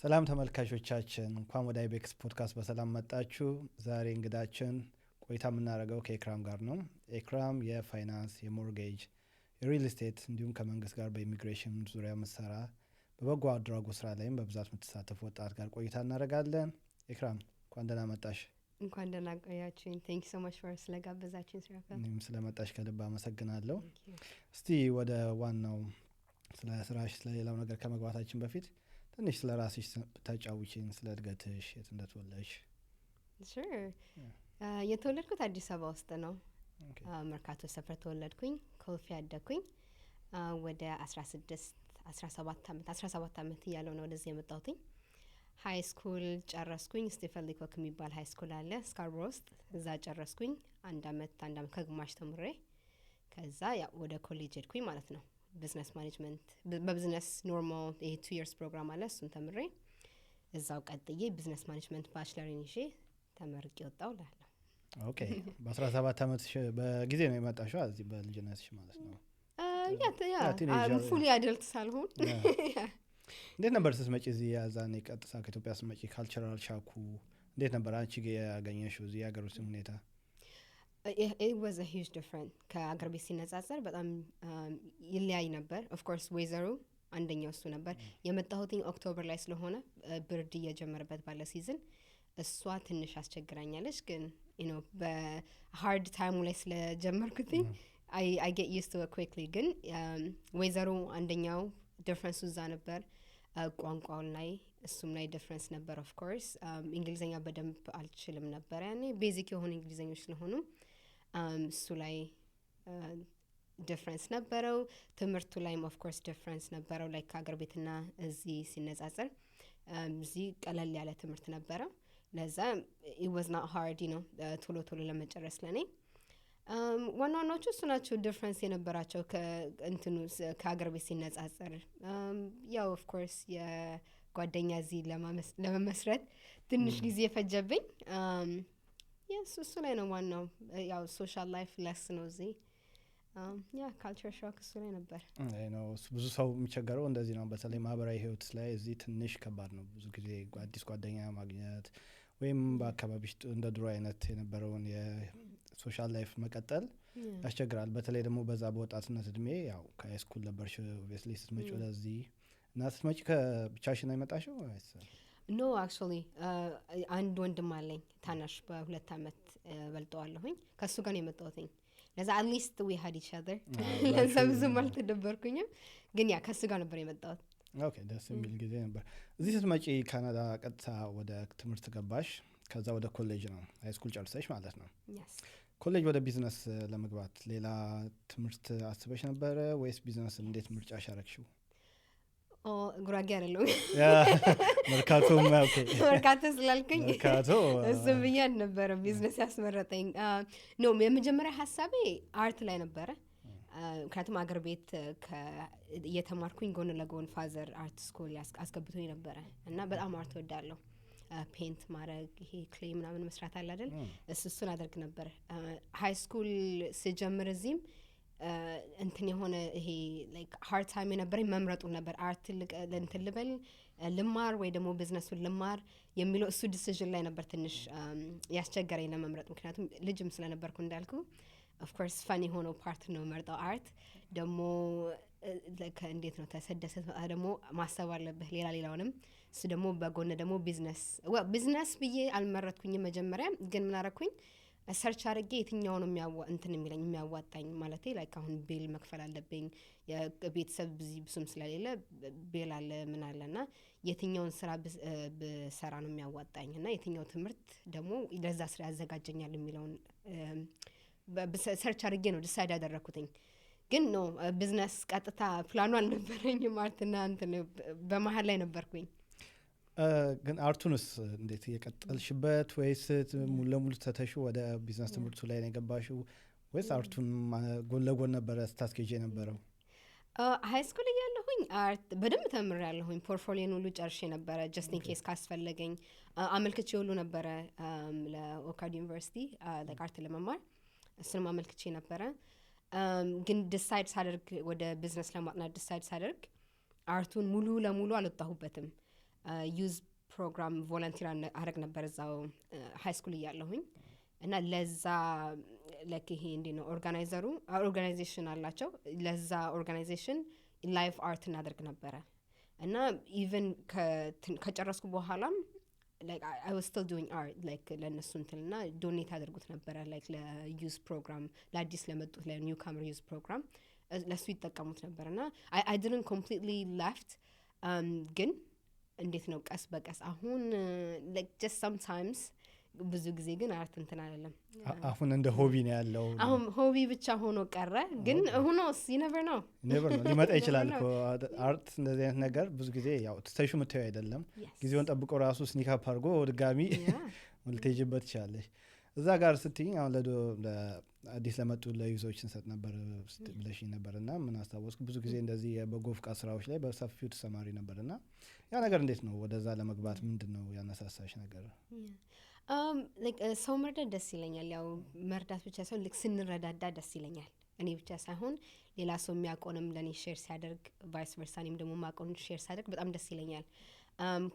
ሰላም ተመልካቾቻችን እንኳን ወደ አይቤክስ ፖድካስት በሰላም መጣችሁ። ዛሬ እንግዳችን ቆይታ የምናደርገው ከኤክራም ጋር ነው። ኤክራም የፋይናንስ፣ የሞርጌጅ፣ የሪል ስቴት እንዲሁም ከመንግስት ጋር በኢሚግሬሽን ዙሪያ ምትሰራ በበጎ አድራጎት ስራ ላይም በብዛት የምትሳተፍ ወጣት ጋር ቆይታ እናደርጋለን። ኤክራም እንኳን ደህና መጣሽ። እንኳን ደህና ቆያችሁኝ። ቴንክ ሶ ማች ፎር ስለጋበዛችሁኝ። እኔም ስለመጣሽ ከልብ አመሰግናለሁ። እስቲ ወደ ዋናው ስለ ስራሽ ስለሌላው ነገር ከመግባታችን በፊት ትንሽ ስለ ራስሽ ተጫውቺን፣ ስለ እድገትሽ፣ የት እንደተወለድሽ። ሹር የተወለድኩት አዲስ አበባ ውስጥ ነው። መርካቶ ሰፈር ተወለድኩኝ። ኮልፌ ያደግኩኝ። ወደ 17 ዓመት እያለው ነው ወደዚህ የመጣሁትኝ። ሀይ ስኩል ጨረስኩኝ። ስቴፈን ሊኮክ የሚባል ሀይ ስኩል አለ ስካርቦሮ ውስጥ፣ እዛ ጨረስኩኝ። አንድ አመት ከግማሽ ተምሬ ከዛ ያው ወደ ኮሌጅ ሄድኩኝ ማለት ነው። ቢዝነስ ማኔጅመንት በቢዝነስ ኖርማል ይሄ 2 years ፕሮግራም አለ፣ እሱን ተምሬ እዛው ቀጥዬ ቢዝነስ ማኔጅመንት ባችለርን ይዤ ተመርቄ ወጣሁ እላለሁ። ኦኬ በ17 ዓመትሽ በጊዜ ነው የመጣሽው እዚህ በልጅነትሽ ማለት ነው? ፉሊ አደልት ሳልሆን እንዴት ነበር ስትመጪ እዚህ? ያዛኔ ቀጥታ ከኢትዮጵያ ስትመጪ ካልቸራል ሻኩ እንዴት ነበር አንቺ ያገኘሽው እዚህ የሀገር ውስጥ ሁኔታ? it was a huge difference ከአገር ቤት ሲነጻጸር በጣም ይለያይ ነበር። ኦፍ ኮርስ ዌዘሩ አንደኛው እሱ ነበር። የመጣሁትኝ ኦክቶበር ላይ ስለሆነ ብርድ እየጀመረበት ባለ ሲዝን እሷ ትንሽ አስቸግራኛለች። ግን በሃርድ ታይሙ ላይ ስለጀመርኩትኝ I get used to it quickly። ግን ዌዘሩ አንደኛው ዲፍረንሱ እዛ ነበር። ቋንቋው ላይ እሱም ላይ ዲፍረንስ ነበር። ኦፍ ኮርስ እንግሊዝኛ በደንብ አልችልም ነበር ያኔ፣ ቤዚክ የሆኑ እንግሊዝኞች ስለሆኑ እሱ ላይ ዲፍረንስ ነበረው። ትምህርቱ ላይም ኦፍ ኮርስ ዲፍረንስ ነበረው። ላይ ከአገር ቤትና እዚህ ሲነጻጸር እዚህ ቀለል ያለ ትምህርት ነበረ። ለዛ it was not hard ቶሎ ቶሎ ለመጨረስ ለኔ። ዋናዎቹ እሱ ናቸው ዲፍረንስ የነበራቸው ከእንትኑ ከአገር ቤት ሲነጻጸር። ያው ኦፍ ኮርስ የጓደኛ እዚህ ለመመስረት ትንሽ ጊዜ የፈጀብኝ እሱ ላይ ነው ዋናው። ያው ሶሻል ላይፍ ለስ ነው እዚህ። ካልቸር ሾክ እሱ ላይ ነበር። ብዙ ሰው የሚቸገረው እንደዚህ ነው። በተለይ ማህበራዊ ህይወት ላይ እዚህ ትንሽ ከባድ ነው። ብዙ ጊዜ አዲስ ጓደኛ ማግኘት ወይም በአካባቢ እንደ ድሮ አይነት የነበረውን የሶሻል ላይፍ መቀጠል ያስቸግራል። በተለይ ደግሞ በዛ በወጣትነት እድሜ ያው ከሃይስኩል ነበርሽ ኦብቪየስሊ ስትመጪ ወደዚህ እና ስትመጪ ከብቻሽን ነው የመጣሽው? ኖ አክቹዋሊ አንድ ወንድም አለኝ ታናሽ፣ በ2 አመት በልጠዋለሁኝ። ከሱ ጋር ነው የመጣሁትኝ። ለዛ አትሊስት ዊ ሃድ ኢች አዘር ለዛ ብዙም አልተደበርኩኝም። ግን ያ ከሱ ጋር ነበር የመጣሁት። ኦኬ ደስ የሚል ጊዜ ነበር። እዚህ ስትመጪ ካናዳ ቀጥታ ወደ ትምህርት ገባሽ። ከዛ ወደ ኮሌጅ ነው ሃይስኩል ጨርሰሽ ማለት ነው? ኮሌጅ ወደ ቢዝነስ ለመግባት ሌላ ትምህርት አስበሽ ነበረ ወይስ ቢዝነስ እንዴት ምርጫሽ አረግሽው? ጉራጌ አይደለሁም። መርካቶ ስላልከኝ እሱ ብዬ አልነበረ ቢዝነስ ያስመረጠኝ። የመጀመሪያ ሀሳቤ አርት ላይ ነበረ። ምክንያቱም አገር ቤት እየተማርኩኝ ጎን ለጎን ፋዘር አርት ስኩል አስገብቶኝ ነበረ እና በጣም አርት ወዳለሁ። ፔንት ማድረግ፣ ይሄ ክሌይ ምናምን መስራት አለ አይደል? እሱን አደርግ ነበር። ሃይ ስኩል ስጀምር እዚህም እንትን የሆነ ይሄ ላይክ ሃርድ ታይም የነበረኝ መምረጡ ነበር። አርት እንትን ልበል ልማር ወይ ደግሞ ቢዝነሱን ልማር የሚለው እሱ ዲሲዥን ላይ ነበር ትንሽ ያስቸገረኝ ለመምረጥ። ምክንያቱም ልጅም ስለነበርኩ እንዳልኩ ኦፍ ኮርስ ፈን የሆነው ፓርት ነው መርጠው። አርት ደግሞ እንዴት ነው ተሰደሰት ደግሞ ማሰብ አለብህ ሌላውንም። እሱ ደግሞ በጎን ደግሞ ቢዝነስ ብዬ አልመረጥኩኝም መጀመሪያ። ግን ምን አረኩኝ ሰርች አድርጌ የትኛው ነው እንትን የሚለኝ የሚያዋጣኝ ማለት ላይክ አሁን ቤል መክፈል አለብኝ፣ የቤተሰብ ብዙም ስለሌለ ቤል አለ ምን አለና የትኛውን ስራ ብሰራ ነው የሚያዋጣኝ እና የትኛው ትምህርት ደግሞ ለዛ ስራ ያዘጋጀኛል የሚለውን ሰርች አድርጌ ነው ዲሳይድ ያደረኩትኝ። ግን ነው ቢዝነስ ቀጥታ ፕላኑ አልነበረኝም። አርትና እንትን በመሀል ላይ ነበርኩኝ። ግን አርቱንስ እንዴት የቀጠልሽበት? ወይስ ሙሉ ለሙሉ ተተሹ ወደ ቢዝነስ ትምህርቱ ላይ ነው የገባሽው? ወይስ አርቱን ጎን ለጎን ነበረ ስታስኬጅ የነበረው? ሃይ ስኩል እያለሁኝ አርት በደንብ ተምሬያለሁኝ። ፖርትፎሊዮን ሁሉ ጨርሼ ነበረ። ጀስት ኢን ኬስ ካስፈለገኝ አመልክቼ ሁሉ ነበረ ለኦካርድ ዩኒቨርሲቲ አርት ለመማር። እሱንም አመልክቼ ነበረ። ግን ዲሳይድ ሳደርግ ወደ ቢዝነስ ለማጥናት ዲሳይድ ሳደርግ አርቱን ሙሉ ለሙሉ አልወጣሁበትም። ዩዝ ፕሮግራም ቮለንቲር አረግ ነበር እዛው ሃይ ስኩል እያለሁኝ እና ለዛ ለክ ይሄ እንዴ ነው ኦርጋናይዜሽን አላቸው ለዛ ኦርጋናይዜሽን ላይቭ አርት እናደርግ ነበረ እና ኢቭን ከጨረስኩ በኋላም like I was still doing art like ለነሱ እንትልና ዶኔት አድርጉት ነበረ like ለዩዝ ፕሮግራም ለአዲስ ለመጡት ለኒውካመር ዩዝ ፕሮግራም ለሱ ይጠቀሙት ነበርና I didn't completely left ግን እንዴት ነው ቀስ በቀስ አሁን like just sometimes ብዙ ጊዜ ግን አርት እንትን አይደለም አሁን እንደ ሆቢ ነው ያለው አሁን ሆቢ ብቻ ሆኖ ቀረ ግን ሆኖስ you never know ሊመጣ ይችላል እኮ አርት እንደዚህ አይነት ነገር ብዙ ጊዜ ያው ተስተሹ መተው አይደለም ጊዜውን ጠብቆ ራሱ ስኒክ አፕ አድርጎ ድጋሚ ልትሄጂበት ይችላልሽ እዛ ጋር ስትይኝ አሁን ለአዲስ ለመጡ ለዩዞች እንሰጥ ነበር ብለሽኝ ነበርና ምን አስታወስኩ ብዙ ጊዜ እንደዚህ የበጎ ፍቃድ ስራዎች ላይ በሰፊው ተሰማሪ ነበርና ያ ነገር እንዴት ነው ወደዛ ለመግባት ምንድነው ያነሳሳሽ ነገር like ሰው መርዳት ደስ ይለኛል ያው መርዳት ብቻ ሳይሆን ልክ ስንረዳዳ ደስ ይለኛል እኔ ብቻ ሳይሆን ሌላ ሰው የሚያቆንም ለኔ ሼር ሲያደርግ ቫይስ ቨርሳ እኔም ደግሞ ማቆን ሼር ሲያደርግ በጣም ደስ ይለኛል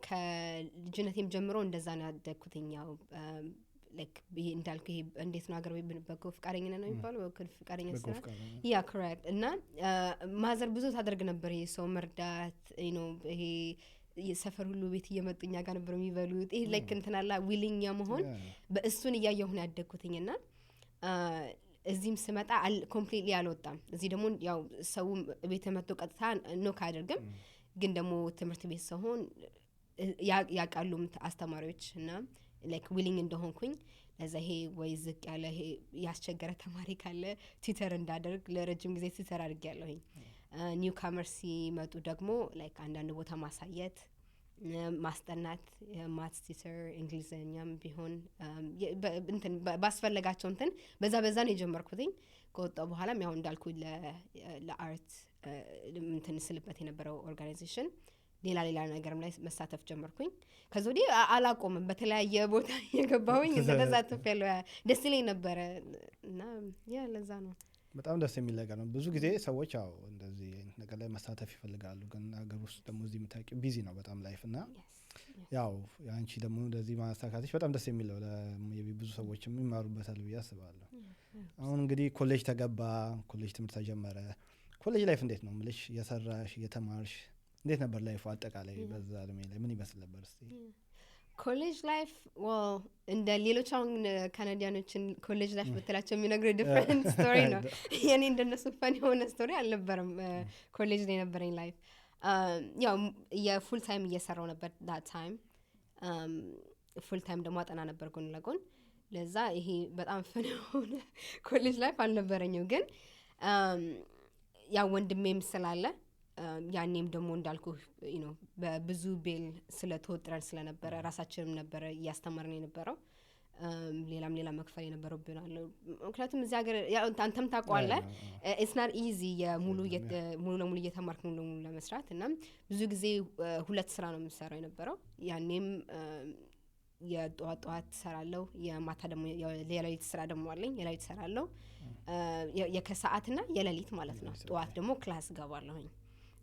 ከልጅነቴም ጀምሮ እንደዛ ነው ያደግኩትኝ ያው like እንዳልኩ ይሄ እንዴት ነው አገር ወይ በጎ ፍቃደኝነት ነው የሚባለው በጎ ፍቃደኝነት ስራ ያ correct እና ማዘር ብዙ ታደርግ ነበር ይሄ ሰው መርዳት you know ይሄ የሰፈር ሁሉ ቤት እየመጡኛ ጋር ነበር የሚበሉት ይሄ ላይክ እንትናላ ዊሊንግ ያመሆን በእሱን እያየሁ ነው ያደግኩትኝና እዚህም ስመጣ ኮምፕሊትሊ አልወጣም እዚህ ደግሞ ያው ሰው ቤት መጥቶ ቀጥታ ነው ካደርግም ግን ደግሞ ትምህርት ቤት ሰሆን ያቃሉም አስተማሪዎች እና ላይክ ዊሊንግ እንደሆንኩኝ ለዛ ይሄ ወይ ዝቅ ያለ ይሄ ያስቸገረ ተማሪ ካለ ቲዩተር እንዳደርግ ለረጅም ጊዜ ቲዩተር አድርጌያለሁኝ ኒውካመር ሲመጡ ደግሞ ላይክ አንዳንድ ቦታ ማሳየት ማስጠናት ማትስ ቲቸር እንግሊዘኛም ቢሆን እንትን ባስፈለጋቸው እንትን በዛ ነው የጀመርኩትኝ ከወጣው በኋላም ያው እንዳልኩ ለአርት እንትን ስልበት የነበረው ኦርጋናይዜሽን ሌላ ነገርም ላይ መሳተፍ ጀመርኩኝ ከዛ ወዲህ አላቆምም በተለያየ ቦታ የገባሁኝ እንደተሳተፍ ያለው ደስ ይለኝ ነበር እና ያ ለዛ ነው በጣም ደስ የሚል ነገር ነው ብዙ ጊዜ ሰዎች ያው እንደዚህ ነገር ላይ መሳተፍ ይፈልጋሉ ግን ሀገር ውስጥ ደግሞ እዚህ የምታውቂው ቢዚ ነው በጣም ላይፍ እና ያው አንቺ ደግሞ እንደዚህ ማሳካትሽ በጣም ደስ የሚለው ብዙ ሰዎችም ይማሩበታል ብዬ አስባለሁ አሁን እንግዲህ ኮሌጅ ተገባ ኮሌጅ ትምህርት ተጀመረ ኮሌጅ ላይፍ እንዴት ነው ምልሽ የሰራሽ የተማርሽ እንዴት ነበር ላይፉ አጠቃላይ በዛ እድሜ ላይ ምን ይመስል ነበር እስቲ ኮሌጅ ላይፍ well እንደ ሌሎች አሁን ካናዲያኖችን ኮሌጅ ላይፍ በተላቸው የሚነግሩ ዲፈረንት ስቶሪ ነው የኔ እንደነሱ ፈን የሆነ ስቶሪ አልነበረም ኮሌጅ ላይ ነበረኝ ላይፍ ያው የፉል ታይም እየሰራው ነበር that time ፉል ታይም ደግሞ አጠና ነበር ጎን ለጎን ለዛ ይሄ በጣም ፈን የሆነ ኮሌጅ ላይፍ አልነበረኝም ግን ያው ወንድሜም ስላለ ያኔም ደግሞ እንዳልኩ you know በብዙ ቤል ስለተወጥረን ስለነበረ ራሳችንም ነበር ያስተማርን የነበረው ሌላ መክፈል የነበረው ብናል ምክንያቱም እዚህ ሀገር ያው አንተም ታውቀዋለህ it's not easy ሙሉ ለሙሉ እየተማርኩ ነው ለመስራት እና ብዙ ጊዜ ሁለት ስራ ነው የምሰራው የነበረው ያኔም የጧት ሰራለው የማታ ደግሞ የሌሊት ስራ ደግሞ አለኝ የሌሊት ሰራለው የከሰዓትና የሌሊት ማለት ነው ጧት ደግሞ ክላስ ገባለሁኝ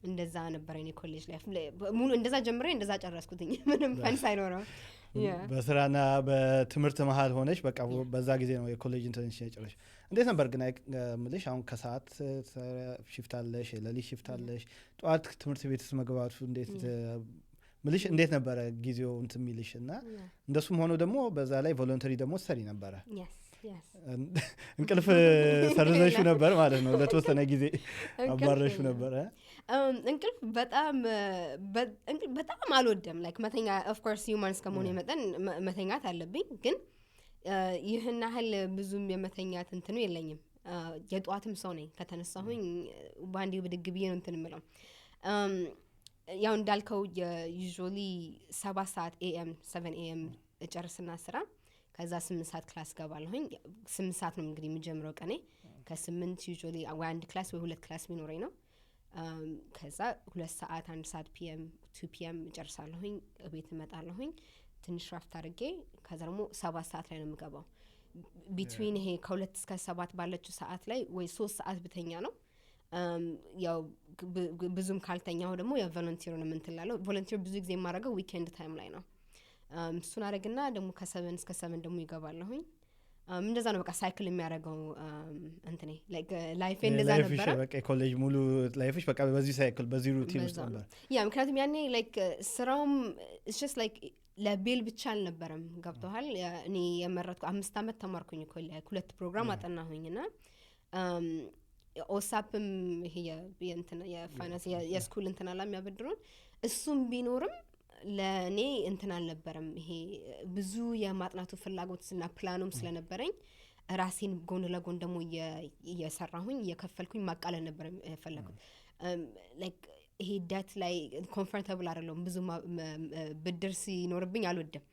እንደዛ ነበር እኔ ኮሌጅ ላይፍ ሙሉ እንደዛ ጀምሬ እንደዛ ጨረስኩትኝ ምንም ፈን ሳይኖረው በስራና በትምህርት መሃል ሆነሽ በቃ በዛ ጊዜ ነው የኮሌጅ ኢንተርንሽፕ ጨረሽ እንዴት ነበር ግን ምልሽ አሁን ከሰዓት ሽፍት አለሽ የሌሊት ሽፍት አለሽ ጧት ትምህርት ቤት መግባቱ እንዴት ምልሽ እንዴት ነበር ጊዜው እንትን ሚልሽና እንደሱም ሆኖ ደግሞ በዛ ላይ ቮለንተሪ ደግሞ ሰሪ ነበር እንቅልፍ ሰርዘሹ ነበር ማለት ነው ለተወሰነ ጊዜ አባረሹ ነበር እንቅልፍ በጣም አልወደም ላይክ መተኛ ኦፍ ኮርስ ሂውማንስ ከመሆን የመጠን መተኛት አለብኝ ግን ይህን ያህል ብዙም የመተኛት እንትኑ የለኝም የጧትም ሰው ነኝ ከተነሳሁኝ ባንዲ ብድግ ብዬ ነው እንትን የምለው ያው እንዳልከው ዩዥዋሊ 7 ሰዓት AM 7 AM እጨርስና ስራ ከዛ 8 ሰዓት ክላስ ገባለሁኝ 8 ሰዓት ነው እንግዲህ የሚጀምረው ቀኔ ከ8 ዩዥዋሊ ወይ አንድ ክላስ ወይ ሁለት ክላስ ቢኖረኝ ነው ከዛ 2 ሰዓት 1 ሰዓት PM 2 PM እጨርሳለሁኝ ቤት እመጣለሁኝ ትንሽ ራፍት አድርጌ ከዛ ደግሞ 7 ሰዓት ላይ ነው የምገባው ቢትዊን ይሄ ከ2 እስከ 7 ባለችው ሰዓት ላይ ወይ 3 ሰዓት ብተኛ ነው ያው ብዙም ካልተኛው ደግሞ ያው ቮለንቲር ነው የምንትላለው ቮለንቲር ብዙ ጊዜ የማደርገው ዊኬንድ ታይም ላይ ነው እሱን አደረግና ደግሞ ከ7 እስከ 7 ደግሞ ይገባለሁኝ እንደዛ ነው በቃ ሳይክል የሚያደርገው እንትኔ ላይክ ላይፍ እንደዛ ነበር በቃ ኮሌጅ ሙሉ ላይፍሽ በቃ በዚህ ሳይክል በዚህ ሩቲን ውስጥ ነበር ያ ምክንያቱም ያኔ ላይክ ስራውም it's just like ለቤል ብቻ አልነበረም ገብቷል እኔ የመረጥኩ 5 አመት ተማርኩኝ እኮ ሁለት ፕሮግራም አጠናሁኝና ኦሳፕም ይሄ የፋይናንስ የስኩል እንትና ላይ የሚያበድሩን እሱም ቢኖርም ለኔ እንትን አልነበረም ይሄ ብዙ የማጥናቱ ፍላጎትና ፕላኑም ስለነበረኝ ራሴን ጎን ለጎን ደግሞ እየሰራሁኝ እየከፈልኩኝ ማቃለል ነበር የፈለኩት ላይክ ይሄ ዳት ላይ ኮምፎርታብል አይደለም ብዙ ብድር ሲኖርብኝ አልወድም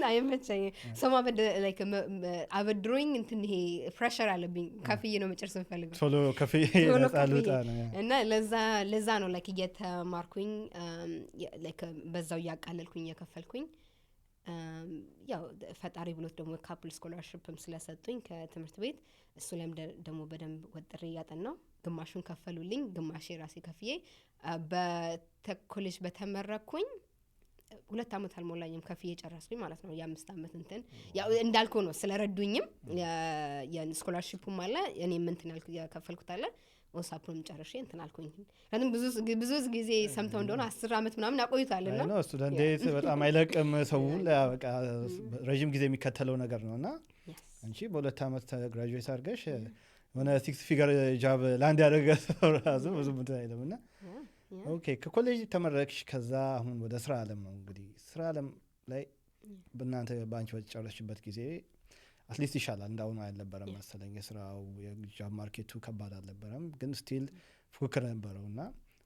አይመቸኝ ሰማ ላይክ አበድሮኝ እንትን ይሄ ፕሬሸር አለብኝ ከፍዬ ነው መጨረስ የምፈልገው ቶሎ ከፍዬ ነጻሉታ ነው እና ለዛ ነው ላይክ እየተማርኩኝ ላይክ በዛው ያቃለልኩኝ እየከፈልኩኝ ያው ፈጣሪ ብሎት ደግሞ ካፕል ስኮላርሺፕም ስለሰጡኝ ከትምህርት ቤት እሱ ላይም ደግሞ በደንብ ወጥሬ ያጠናው ግማሹን ከፈሉልኝ ግማሽ ራሴ ከፍዬ በኮሌጅ በተመረኩኝ 2 አመት አልሞላኝም ከፍዬ ጨረስኩኝ ማለት ነው የ5 አመት እንትን ያው እንዳልኩ ነው ስለረዱኝም የስኮላርሺፕም አለ እኔም እንትን ያከፈልኩት አለ ወሳፕም ጨርሼ እንትን አልኩኝ ለምን ብዙ ጊዜ ሰምተው እንደሆነ 10 አመት ምናምን ያቆዩታልና ነው ስቱደንት ዴት በጣም አይለቅም ሰው በቃ ረጅም ጊዜ የሚከተለው ነገር ነውና አንቺ በ2 አመት ግራጁዌት አድርገሽ ሆነ 6 ፊገር ጃብ ላንድ ያደረገ ራሱ ብዙ ምንድን አይለምና ኦኬ ከኮሌጅ ተመረቅሽ ከዛ አሁን ወደ ስራ ዓለም ነው እንግዲህ ስራ ዓለም ላይ በእናንተ ባንቺ ወጨረሽበት ጊዜ አትሊስት ይሻላል እንዳሁኑ አልነበረም መሰለኝ የስራው የጃብ ማርኬቱ ከባድ አልነበረም ግን ስቲል ፉክክር ነበረውና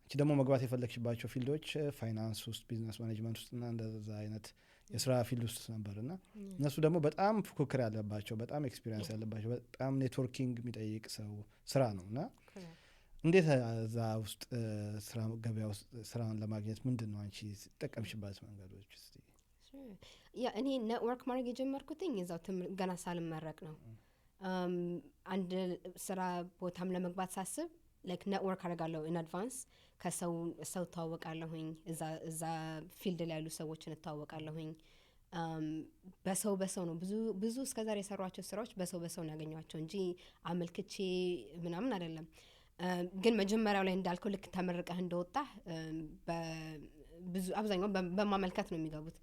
እቺ ደግሞ መግባት የፈለግሽባቸው ፊልዶች ፋይናንስ ውስጥ ቢዝነስ ማኔጅመንት ውስጥና እንደዛ አይነት የስራ ፊልድ ውስጥ ነበርና እነሱ ደግሞ በጣም ፉክክር ያለባቸው በጣም ኤክስፒሪየንስ ያለባቸው በጣም ኔትወርኪንግ የሚጠይቅ ሰው ስራ ነውና እንዴት እዛ ውስጥ ስራ ገበያ ውስጥ ስራን ለማግኘት ምንድነው አንቺ ተጠቀምሽባት መንገዶች እስቲ ያ እኔ ኔትወርክ ማድረግ የጀመርኩትኝ እዛው ገና ሳልመረቅ ነው አንድ ስራ ቦታም ለመግባት ሳስብ ላይክ ኔትወርክ አደርጋለሁ ኢን አድቫንስ ከሰው ታወቃለሁኝ እዛ ፊልድ ላይ ያሉ ሰዎችን ታወቃለሁኝ በሰው ነው ብዙ እስከዛሬ የሰሯቸው ስራዎች በሰው ነው ያገኘኋቸው እንጂ አመልክቼ ምናምን አይደለም ግን መጀመሪያው ላይ እንዳልከው ልክ ተመርቀህ እንደወጣ ብዙ አብዛኛው በማመልከት ነው የሚገቡት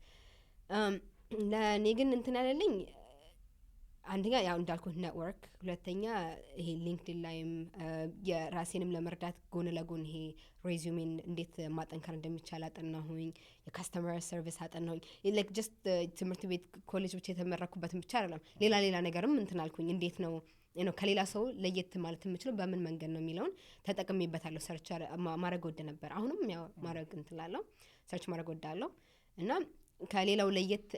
ለኔ ግን እንትን ያለልኝ አንደኛ ያው እንዳልኩት ኔትወርክ ሁለተኛ ይሄ ሊንክድኢን ላይም የራሴንም ለመርዳት ጎን ለጎን ይሄ ሬዚዩሜን እንዴት ማጠንከር እንደሚቻል አጠናሁኝ የካስተመር ሰርቪስ አጠናሁኝ ላይክ ጀስት ትምህርት ቤት ኮሌጅ ብቻ የተመረኩበትን ብቻ አይደለም ሌላ ነገርም እንትን አልኩኝ እንዴት ነው ከሌላ ሰው ለየት ማለት የምችለው በምን መንገድ ነው የሚለውን ተጠቅሜበታለሁ ሰርች ማድረግ ወደ ነበር አሁንም ያው ማድረግ እንትላለሁ ሰርች ማድረግ ወዳለሁ እና ከሌላው ለየት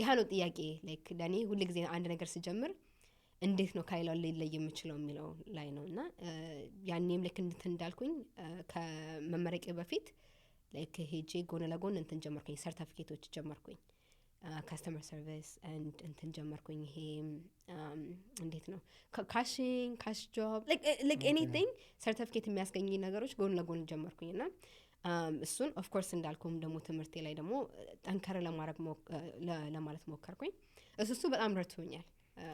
ያ ነው ጥያቄ ላይክ ለኔ ሁሉ ጊዜ አንድ ነገር ሲጀምር እንዴት ነው ከሌላው ላይ የምችለው የሚለው ላይ ነውና ያኔም ልክ እንዳልኩኝ ከመመረቄ በፊት ላይክ ሄጄ ጎን ለጎን እንትን ጀመርኩኝ ሰርቲፊኬቶች ጀመርኩኝ ካስተመር ሰርቪስ and እንትን ጀመርኩኝ ይሄ እንዴት ነው ካሽ ጆብ like anything ሰርቲፊኬት የሚያስገኝ ነገሮች ጎን ለጎን ጀመርኩኝና እሱን ኦፍ ኮርስ እንዳልኩም ደግሞ ትምህርቴ ላይ ደግሞ ጠንከር ለማለት ሞከርኩኝ እሱ በጣም ረድቶኛል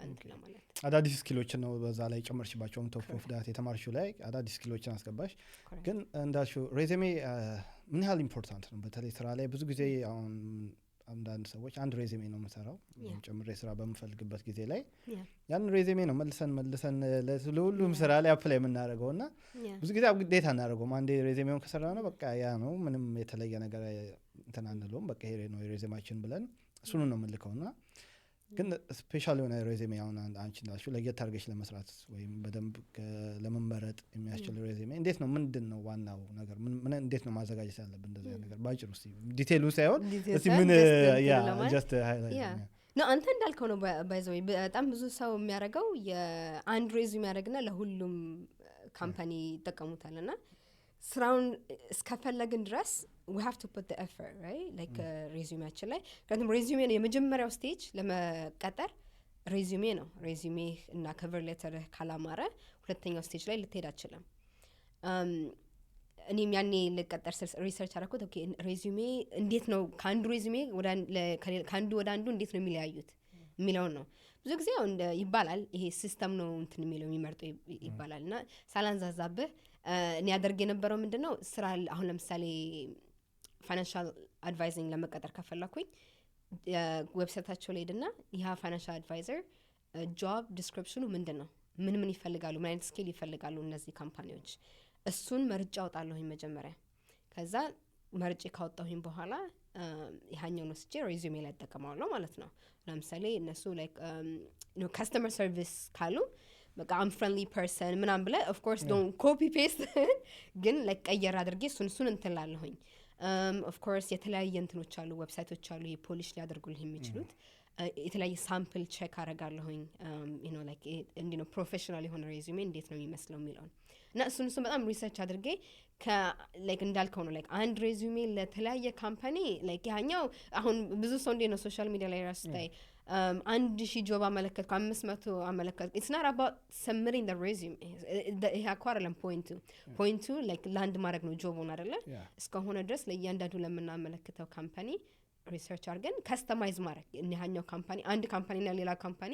እንትን ለማለት አዳዲስ ስኪሎችን ነው በዛ ላይ ጨመርሽባቸው ቶፕ ኦፍ ዳት የተማርሽው ላይ አዳዲስ ስኪሎችን አስገባሽ ግን እንዳልሽው ሬዚሜ ምን ያህል ኢምፖርታንት ነው በተለይ ስራ ላይ ብዙ ጊዜ አሁን አንዳንድ ሰዎች አንድ ሬዚሜ ነው የምሰራው ጨምሬ ስራ በመፈልግበት ጊዜ ላይ ያን ሬዚሜ ነው መልሰን ለሁሉም ስራ ላይ አፕላይ የምናደርገውና ብዙ ጊዜ አፕዴት አናደርገውም አንዴ ሬዚሜውን ከሰራ ነው በቃ ያ ነው ምንም የተለየ ነገር እንትን አንለውም በቃ ይሄ ነው ሬዚሜያችን ብለን እሱን ነው የምልከውና ግን ስፔሻል የሆነ ሬዚሜ አሁን አንቺ እንዳልሽው ለየት አድርገሽ ለመስራት ወይም በደንብ ለመመረጥ የሚያስችል ሬዚሜ እንዴት ነው ምንድነው ዋናው ነገር ምን እንዴት ነው ማዘጋጀት ያለብን እንደዚህ ነገር ባጭሩ እስቲ ዲቴይሉ ሳይሆን እስቲ ምን ያ ጀስት ሃይላይት ነው አንተ እንዳልከው ነው ባይዘው በጣም ብዙ ሰው የሚያደርገው የአንድ ሬዚሜ ያደርግና ለሁሉም ካምፓኒ ይጠቀሙታልና ስራውን እስከፈለግን ድረስ we have to put the effort right like resume actually because resume የመጀመሪያው ስቴጅ ለመቀጠር ሬዚሜ ነው። ሬዚሜ እና ከቨር ሌተር ካላማረ ሁለተኛው ስቴጅ ላይ ልትሄድ አትችልም። እኔም ያኔ ልቀጠር ሪሰርች አደረኩት። ኦኬ ሬዚሜ እንዴት ነው ከአንዱ ሬዚሜ ከአንዱ ወደ አንዱ እንዴት ነው የሚለያዩት የሚለውን ነው። ብዙ ጊዜ ይባላል ይሄ ሲስተም ነው እንትን የሚለው የሚመርጠው ይባላል። እና ሳላንዛዛብህ እኔ ያደርግ የነበረው ምንድን ነው ስራ አሁን ለምሳሌ ፋይናንሻል አድቫይዚንግ ለመቀጠር ከፈለኩኝ ዌብሳይታቸው ላይ ሄድና ይህ ፋይናንሻል አድቫይዘር ጆብ ዲስክሪፕሽኑ ምንድን ነው፣ ምን ይፈልጋሉ፣ ምን አይነት ስኪል ይፈልጋሉ እነዚህ ካምፓኒዎች፣ እሱን መርጬ አውጣለሁኝ መጀመሪያ። ከዛ መርጬ ካወጣሁኝ በኋላ ይሄኛውን ወስጄ ሬዚሜ ላይ እጠቀማለሁ ማለት ነው። ለምሳሌ እነሱ ላይክ ካስተመር ሰርቪስ ካሉ በቃ አም ፍሬንድሊ ፐርሰን ምናምን ብለህ ኦፍ ኮርስ ዶንት ኮፒ ፔስት ግን ላይክ ቀየር አድርጌ እሱን እንትላለሁኝ። ኦፍ ኮርስ የተለያየ እንትኖች አሉ፣ ዌብሳይቶች አሉ ይሄ ፖሊሽ ሊያደርጉልህ የሚችሉት። የተለያየ ሳምፕል ቼክ አደርጋለሁኝ ላይክ እንዲህ ነው ፕሮፌሽናል የሆነ ሬዚሜ እንዴት ነው የሚመስለው የሚለውን እና እሱን በጣም ሪሰርች አድርጌ ላይክ እንዳልከው ነው ላይክ አንድ ሬዚሜ ለተለያየ ካምፓኒ ላይክ ያኛው አሁን ብዙ ሰው እንዴት ነው ሶሻል ሚዲያ ላይ ራሱ ታይ 1,000 ጆብ አመለከትኩ 500 አመለከትኩ it's not about submitting the resume ይሄ አኳረለም ፖይንቱ ላይክ ላንድ ማድረግ ነው ጆቡን አይደለ እስከሆነ ድረስ ለእያንዳንዱ ለምናመለክተው ካምፓኒ ሪሰርች አድርገን ከስተማይዝ ማድረግ እኛኛው ካምፓኒ አንድ ካምፓኒ እና ሌላ ካምፓኒ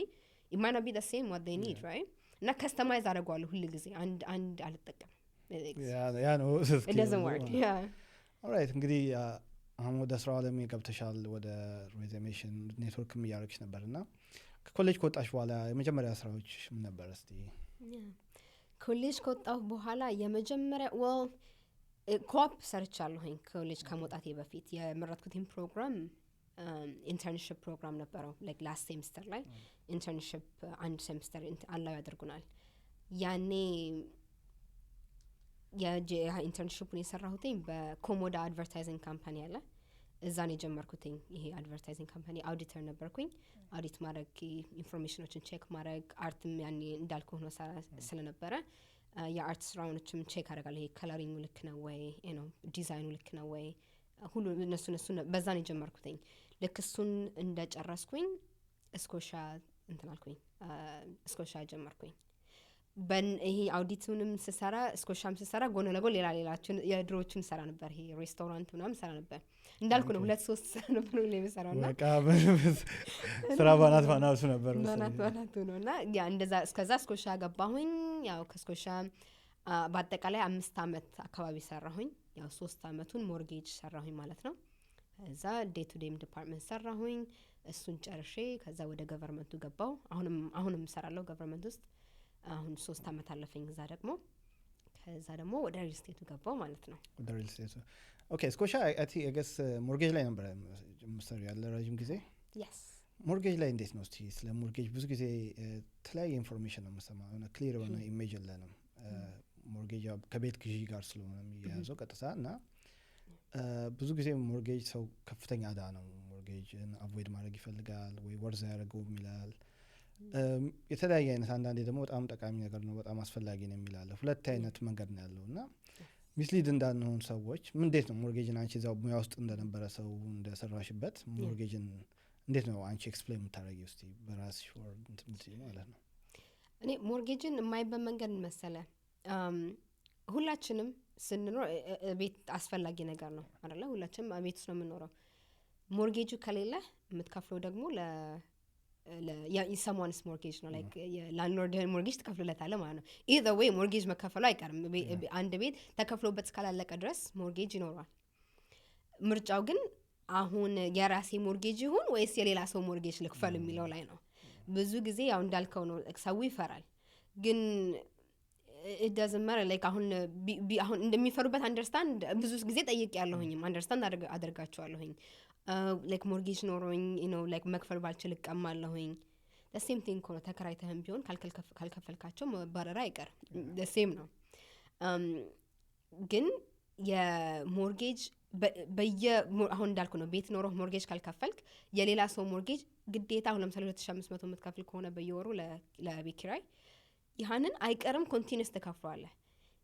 it might not be the same what they need right እና ከስተማይዝ አደርገዋለሁ ሁሉ ጊዜ አንድ አልጠቀም ያ ነው it doesn't work yeah alright እንግዲህ አሁን ወደ ስራው ዓለም ገብተሻል ወደ ሬዚሜሽን ኔትወርክም እያደረግሽ ነበርና ከኮሌጅ ከወጣሽ በኋላ የመጀመሪያ ስራዎች ምን ነበር እስቲ ኮሌጅ ከወጣሁ በኋላ የመጀመሪያ ኮፕ ሰርቻለሁኝ ኮሌጅ ከመውጣቴ በፊት የመረጥኩትን ፕሮግራም ኢንተርንሺፕ ፕሮግራም ነበረው ላይክ ላስት ሴሚስተር ላይ ኢንተርንሺፕ አንድ ሴሚስተር አላው ያደርጉናል ያኔ ኢንተርንሺፑን የሰራሁትኝ በኮሞዳ አድቨርታይዚንግ ካምፓኒ አለ እዛ ነው የጀመርኩትኝ ይሄ አድቨርታይዚንግ ካምፓኒ አውዲተር ነበርኩኝ አውዲት ማድረግ ኢንፎርሜሽኖችን ቼክ ማድረግ አርትም ያኔ እንዳልኩ ሆኖ ስለነበረ የአርት ስራዎችም ቼክ አደርጋለሁ ይሄ ከለሪንግ ልክ ነው ወይ ዲዛይኑ ልክ ነው ወይ ሁሉ እነሱ በዛ ነው የጀመርኩትኝ ልክ እሱን እንደጨረስኩኝ ስኮሻ እንትናልኩኝ ስኮሻ ጀመርኩኝ ይሄ አውዲቱንም ስሰራ ስኮሻም ስሰራ ጎን ለጎን ሌላችን የድሮዎችን ሰራ ነበር ይሄ ሬስቶራንት ምናምን ሰራ ነበር እንዳልኩ ነው 2-3 ሰራ ነበር ለምሰራውና በቃ ስራ ባናት ነበር ባናት ነውና ያ እንደዛ እስከዛ ስኮሻ ገባሁኝ ያው ከስኮሻ በአጠቃላይ 5 አመት አካባቢ ሰራሁኝ ያው 3 አመቱን ሞርጌጅ ሰራሁኝ ማለት ነው እዛ ዴይ ቱ ዴይ ዲፓርትመንት ሰራሁኝ እሱን ጨርሼ ከዛ ወደ ገቨርንመንቱ ገባው አሁንም ሰራለሁ ገቨርንመንት ውስጥ አሁን 3 አመት አለፈኝ እዛ ደግሞ ከዛ ደግሞ ወደ ሪል ስቴቱ ገባው ማለት ነው ወደ ሪል ስቴቱ ኦኬ ስኮሻ አይ ገስ ሞርጌጅ ላይ ነበር መሰሪ ያለ ረጅም ጊዜ yes ሞርጌጅ ላይ እንዴት ነው እስቲ ስለ ሞርጌጅ ብዙ ጊዜ ተለያየ ኢንፎርሜሽን ነው የምሰማው እና ክሊር የሆነ ኢሜጅ የለንም ሞርጌጅ ከቤት ግዢ ጋር ስለሆነ የሚያያዘው ቀጥታ እና ብዙ ጊዜ ሞርጌጅ ሰው ከፍተኛ ዕዳ ነው ሞርጌጅን አቮይድ ማድረግ ይፈልጋል ወይ ወርዛ ያደርገው ይላል የተለያየ አይነት አንዳንዴ ደግሞ በጣም ጠቃሚ ነገር ነው በጣም አስፈላጊ ነው የሚላል ሁለት አይነት መንገድ ነው ያለው እና ሚስሊድ እንዳንሆን ሰዎች እንዴት ነው ሞርጌጅን አንቺ እዛው ሙያ ውስጥ እንደነበረ ሰው እንደሰራሽበት ሞርጌጅን እንዴት ነው አንቺ ኤክስፕሌን የምታደርጊው እስቲ በራስሽ ወርድ እንትን ማለት ነው እኔ ሞርጌጅን የማይበት መንገድ መሰለ ሁላችንም ስንኖር ቤት አስፈላጊ ነገር ነው አይደለ ሁላችንም ቤት ውስጥ ነው የምንኖረው ሞርጌጁ ከሌለ የምትከፍለው ደግሞ someone's mortgage ነው like landlord mortgage ተከፍሎለታል ማለት ነው either way mortgage መከፈሉ አይቀርም አንድ ቤት ተከፍሎበት እስካላለቀ ድረስ mortgage ይኖራል ምርጫው ግን አሁን የራሴ mortgage ይሁን ወይስ የሌላ ሰው mortgage ልክፈል የሚለው ላይ ነው ብዙ ጊዜ ያው እንዳልከው ነው ሰው ይፈራል ግን it doesn't matter like አሁን እንደሚፈሩበት understand ብዙ ጊዜ ጠይቄያለሁኝም understand አደርጋቸዋለሁኝ like mortgage ኖሮኝ like መክፈል ባልችል እቀማለሁኝ the same thing ኮነ ተከራይተህም ቢሆን ካልከፈልካቸው መባረር አይቀርም the same ነው ግን የሞርጌጅ አሁን እንዳልኩ ነው ቤት ኖሮ ሞርጌጅ ካልከፈልክ የሌላ ሰው ሞርጌጅ ግዴታ አሁን ለምሳሌ 2500 የምትከፍል ከሆነ በየወሩ ለቤት ኪራይ ያንን አይቀርም ኮንቲኒስ ተከፍሏለህ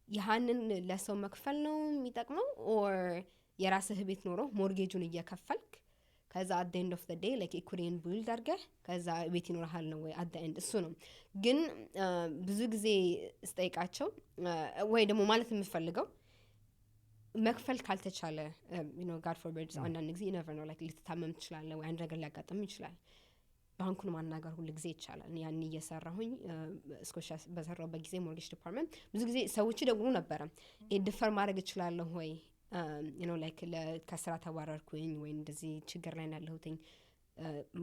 ያንን ለሰው መክፈል ነው የሚጠቅመው or የራስህ ቤት ኖሮ ሞርጌጁን እየከፈልክ ከዛ at the end of the day like equity build አድርገህ ከዛ ቤት ይኖርሃል ነው ወይ at the end እሱ ነው ግን ብዙ ጊዜ ስጠይቃቸው ወይ ደግሞ ማለት የምፈልገው መክፈል ካልተቻለ you know god forbid አንዳንድ ጊዜ you never know like ልትታመም ትችላለህ ወይ አንድ ነገር ሊያጋጥም ይችላል ባንኩን ማናገር ሁሉ ጊዜ ይቻላል ያን እየሰራሁኝ ስኮሻ በሰራሁበት ጊዜ ሞርጌጅ ዲፓርትመንት ብዙ ጊዜ ሰዎች ደግሞ ነበር ዲፈር ማድረግ ይችላል ወይ you know like ከስራ ተዋረድኩኝ ወይ እንደዚህ ችግር ላይ ያለሁትኝ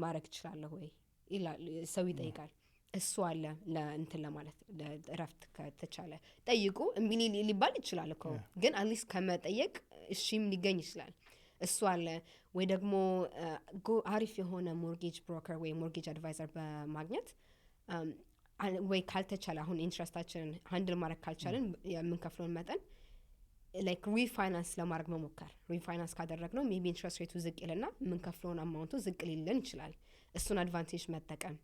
ማድረግ ይችላል ወይ ይላል ሰው ይጠይቃል እሱ አለ ለእንትን ለማለት ለረፍት ከተቻለ ጠይቁ እምቢ ሊባል ይችላል እኮ ግን አትሊስት ከመጠየቅ እሺም ሊገኝ ይችላል እሱ አለ ወይ ደግሞ አሪፍ የሆነ ሞርጌጅ ብሮከር ወይ ሞርጌጅ አድቫይዘር በማግኘት ወይ ካልተቻለ አሁን ኢንትረስታችንን ሃንድል ማድረግ ካልቻለን የምንከፍለውን መጠን like refinance ለማድረግ መሞከር refinance ካደረግነው maybe interest rate ዝቅ ይልና የምንከፍለውን አማውንቱ ዝቅ ሊልን ይችላል እሱን አድቫንቴጅ መጠቀም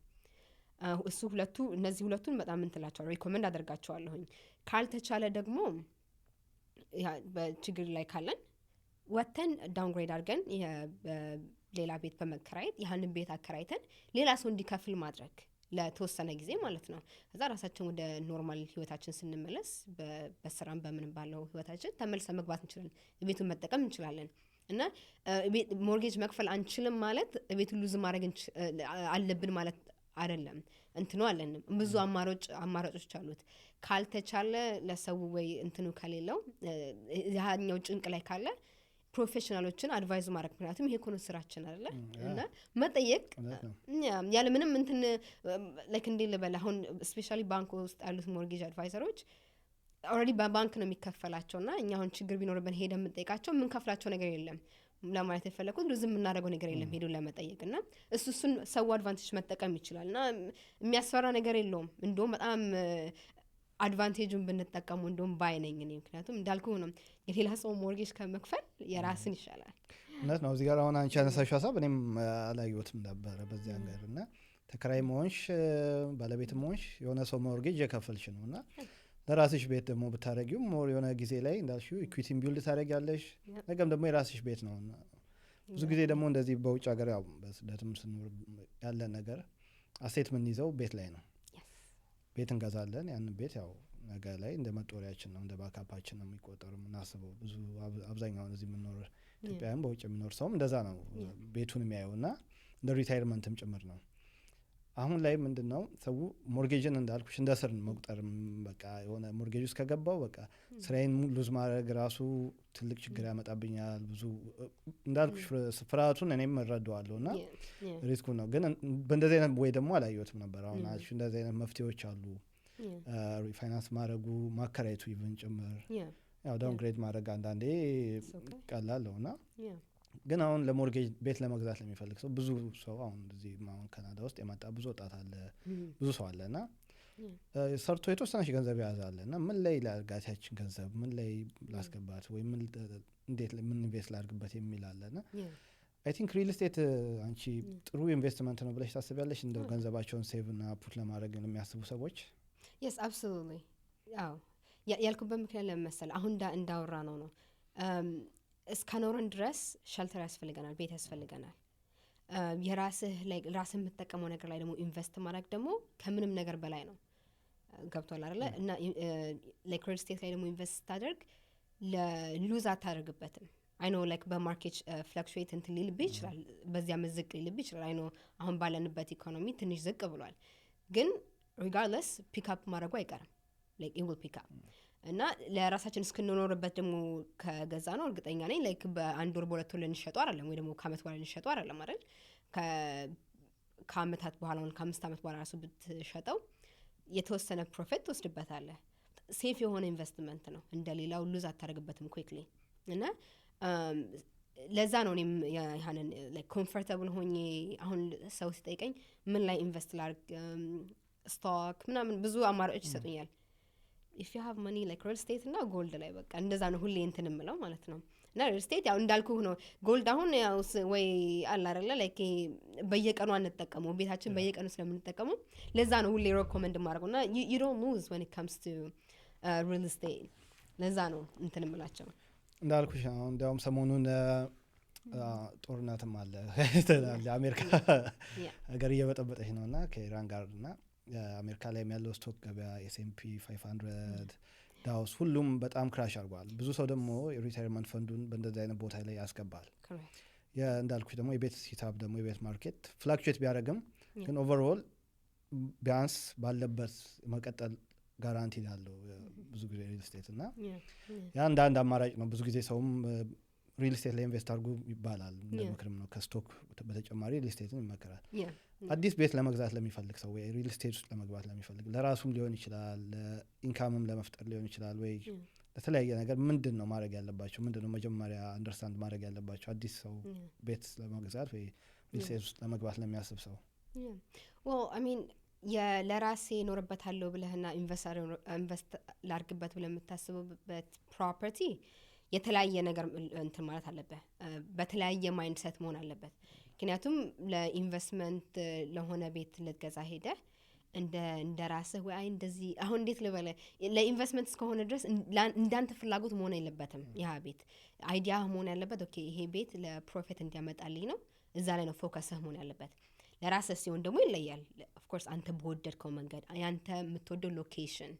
እሱ እነዚህ ሁለቱን በጣም እንትላቸው ሪኮመንድ አደርጋቸዋለሁኝ ካልተቻለ ደግሞ በችግር ላይ ካለን ወተን ዳውንግሬድ አድርገን ሌላ ቤት በመከራየት ያንን ቤት አከራይተን ሌላ ሰው እንዲከፍል ማድረግ ለተወሰነ ጊዜ ማለት ነው ከዛ ራሳችን ወደ ኖርማል ህይወታችን ስንመለስ በስራም በምንም ባለው ህይወታችን ተመልሰን መግባት እንችላለን ቤቱን መጠቀም እንችላለን እና ሞርጌጅ መክፈል አንችልም ማለት ቤቱን ሉዝ ማድረግ አለብን ማለት አይደለም እንትኑ አለን ብዙ አማራጮች አሉት ካልተቻለ ለሰው ወይ እንትኑ ከሌለው ያኛው ጭንቅ ላይ ካለ ፕሮፌሽናሎችን አድቫይዝ ማድረግ ምክንያቱም ይሄ ኮን ስራችን አይደለ እና መጠየቅ ያለ ምንም እንትን ላይክ እንደ ለበላ አሁን ስፔሻሊ ባንክ ውስጥ ያሉት ሞርጌጅ አድቫይዘሮች ኦሬዲ በባንክ ነው የሚከፈላቸውና እኛ አሁን ችግር ቢኖርብን ሄደን የምንጠይቃቸው ምን ከፍላቸው ነገር የለም ለማለት የፈለኩት ዝም እናደርገው ነገር የለም ሄዶ ለመጠየቅና እሱን ሰው አድቫንቴጅ መጠቀም ይችላልና የሚያስፈራ ነገር የለውም እንደውም በጣም አድቫንቴጁን ብንጠቀሙ እንደውም ባይነኝ እኔ ምክንያቱም እንዳልኩህ ነው የሌላ ሰው ሞርጌጅ ከመክፈል የራስን ይሻላል እውነት ነው እዚህ ጋር አሁን አንቺ ያነሳሽው ሀሳብ እኔም አላየሁትም ነበር በዚህ አንገር እና ተከራይ መሆንሽ ባለቤት መሆንሽ የሆነ ሰው ሞርጌጅ የከፈልሽ ነውና ለራስሽ ቤት ደግሞ ብታረጊው ሞር የሆነ ጊዜ ላይ እንዳልሽው ኢኩዊቲን ቢልድ ታረጊያለሽ ነገም ደግሞ የራስሽ ቤት ነውና ብዙ ጊዜ ደግሞ እንደዚህ በውጭ ሀገር ያው በስደትም ስንኖር ያለ ነገር አሴት ምን ይዘው ቤት ላይ ነው ቤት እንገዛለን ያንን ቤት ያው ነገ ላይ እንደ መጦሪያችን ነው እንደ ባካፓችን ነው የሚቆጠረው ምናስበው ብዙ አብዛኛው እዚህ የምንኖር ኢትዮጵያውያን በውጭ የሚኖር ሰውም እንደዛ ነው ቤቱን የሚያየውና እንደ ሪታይርመንትም ጭምር ነው አሁን ላይ ምንድነው ሰው ሞርጌጅን እንዳልኩሽ እንደ ስር መቁጠር በቃ የሆነ ሞርጌጅ ውስጥ ከገባው በቃ ስራዬን ሉዝ ማድረግ ራሱ ትልቅ ችግር ያመጣብኛል ብዙ እንዳልኩሽ ፍርሃቱን እኔም እረዳዋለሁና ሪስኩ ነው ግን በእንደዚህ አይነት ወይ ደግሞ አላየሁትም ነበር አሁን አልሽ እንደዚህ አይነት መፍትሄዎች አሉ ሪፋይናንስ ማድረጉ ማከራየቱ ይብን ጭምር ያው ዳውንግሬድ ማድረግ አንዳንዴ ቀላል ነውና ግን አሁን ለሞርጌጅ ቤት ለመግዛት ለሚፈልግ ሰው ብዙ ሰው አሁን እዚህ አሁን ካናዳ ውስጥ የመጣ ብዙ ወጣት አለ ብዙ ሰው አለና ሰርቶ የተወሰነሽ ገንዘብ ያዛለና ምን ላይ ላርጋታችን ገንዘብ ምን ላይ ላስገባት ወይ ምን እንዴት ምን ኢንቨስት ላርግበት የሚል አለና አይ ቲንክ ሪል ስቴት አንቺ ጥሩ ኢንቨስትመንት ነው ብለሽ ታስቢያለሽ እንደው ገንዘባቸውን ሴቭ እና ፑት ለማድረግ የሚያስቡ ሰዎች yes absolutely ያው ያልኩበት ምክንያት ለመሰለ አሁን እንዳወራ ነው እስከኖረን ድረስ ሸልተር ያስፈልገናል ቤት ያስፈልገናል የራስህ ላይ ራስህ የምትጠቀመው ነገር ላይ ደግሞ ኢንቨስት ማድረግ ደግሞ ከምንም ነገር በላይ ነው ገብቷል አይደለ እና ላይክ ሪል ስቴት ላይ ደግሞ ኢንቨስት ታደርግ ለሉዝ አታደርግበትም አይ ኖ ላይክ በማርኬት ፍለክቹዌት እንትን ሊልብ ይችላል በዚያ መዝቅ ሊልብ ይችላል አይ ኖ አሁን ባለንበት ኢኮኖሚ ትንሽ ዝቅ ብሏል ግን ሪጋርድለስ ፒክ አፕ ማድረጉ አይቀርም ላይክ ኢት ዊል ፒክ አፕ እና ለራሳችን እስክንኖርበት ደግሞ ከገዛ ነው እርግጠኛ ነኝ ላይክ በአንድ ወር በሁለት ወር ልንሸጠው አይደለም ወይ ደግሞ ከአመት በኋላ ልንሸጠው አይደለም አይደል ከአመታት በኋላ ነው ከ5 አመት በኋላ ራሱ ብትሸጠው የተወሰነ ፕሮፊት ትወስድበታለህ ሴፍ የሆነ ኢንቨስትመንት ነው እንደሌላው ሉዝ አታደርግበትም ኩዊክሊ እና ለዛ ነው እኔም ያንን ላይክ ኮምፎርታብል ሆኜ አሁን ሰው ሲጠይቀኝ ምን ላይ ኢንቨስት ላድርግ ስቶክ ምናምን ብዙ አማራጮች ይሰጡኛል if you have money like real estate እና ጎልድ ላይ በቃ እንደዛ ነው ሁሌ እንትን የምለው ማለት ነው እና real estate ያው እንዳልኩህ ነው ጎልድ አሁን ያው ወይ አለ አይደለ ላይክ በየቀኑ አንጠቀመው ቤታችን በየቀኑ ስለምንጠቀመው ለዛ ነው ሁሌ ሪኮመንድ ማድረግና you don't lose when it comes to real estate ለዛ ነው እንትን የምላቸው እንዳልኩሽ አሁን እንዳውም ሰሞኑን ጦርነትም አለ አሜሪካ ሀገር እየበጠበጠች ነውና ከኢራን ጋርና አሜሪካ ላይ ያለው ስቶክ ገበያ S&P 500 ዳውስ ሁሉም በጣም ክራሽ አድርጓል። ብዙ ሰው ደግሞ የሪታይርመንት ፈንዱን በእንደዚህ አይነት ቦታ ላይ ያስገባል። እንዳልኩሽ ደግሞ የቤት ሂሳብ ደግሞ የቤት ማርኬት ፍላክቹዌት ቢያደርግም ግን ኦቨርኦል ቢያንስ ባለበት መቀጠል ጋራንቲ ያለው ብዙ ጊዜ ሪል ስቴት እና ያ አንድ አማራጭ ነው። ብዙ ጊዜ ሰውም ሪል ስቴት ላይ ኢንቨስት አድርጉ ይባላል እንደምክርም ነው። ከስቶክ በተጨማሪ ሪል ስቴትን ይመከራል። አዲስ ቤት ለመግዛት ለሚፈልግ ሰው ወይ ሪል ስቴት ውስጥ ለመግባት ለሚፈልግ ለራሱም ሊሆን ይችላል፣ ኢንካምም ለመፍጠር ሊሆን ይችላል፣ ወይ ለተለያየ ነገር ምንድን ነው ማድረግ ያለባቸው፣ ምንድን ነው መጀመሪያ አንደርስታንድ ማድረግ ያለባቸው አዲስ ሰው ቤት ለመግዛት ወይ ሪል ስቴት ውስጥ ለመግባት ለሚያስብ ሰው? ለራሴ እኖርበታለሁ ብለህና ኢንቨስት ላርግበት ብለህ የምታስበበት ፕሮፐርቲ የተለያየ ነገር እንትን ማለት አለበት። በተለያየ ማይንድሰት መሆን አለበት። ምክንያቱም ለኢንቨስትመንት ለሆነ ቤት ልትገዛ ሄደህ እንደ ራስህ ወይ እንደዚህ አሁን እንዴት ልበለ ለኢንቨስትመንት እስከሆነ ድረስ እንዳንተ ፍላጎት መሆን የለበትም። ያ ቤት አይዲያ መሆን ያለበት ኦኬ ይሄ ቤት ለፕሮፊት እንዲያመጣልኝ ነው፣ እዛ ላይ ነው ፎከስህ መሆን ያለበት። ለራስህ ሲሆን ደግሞ ይለያል። ኦፍኮርስ አንተ በወደድከው መንገድ ያንተ የምትወደው ሎኬሽን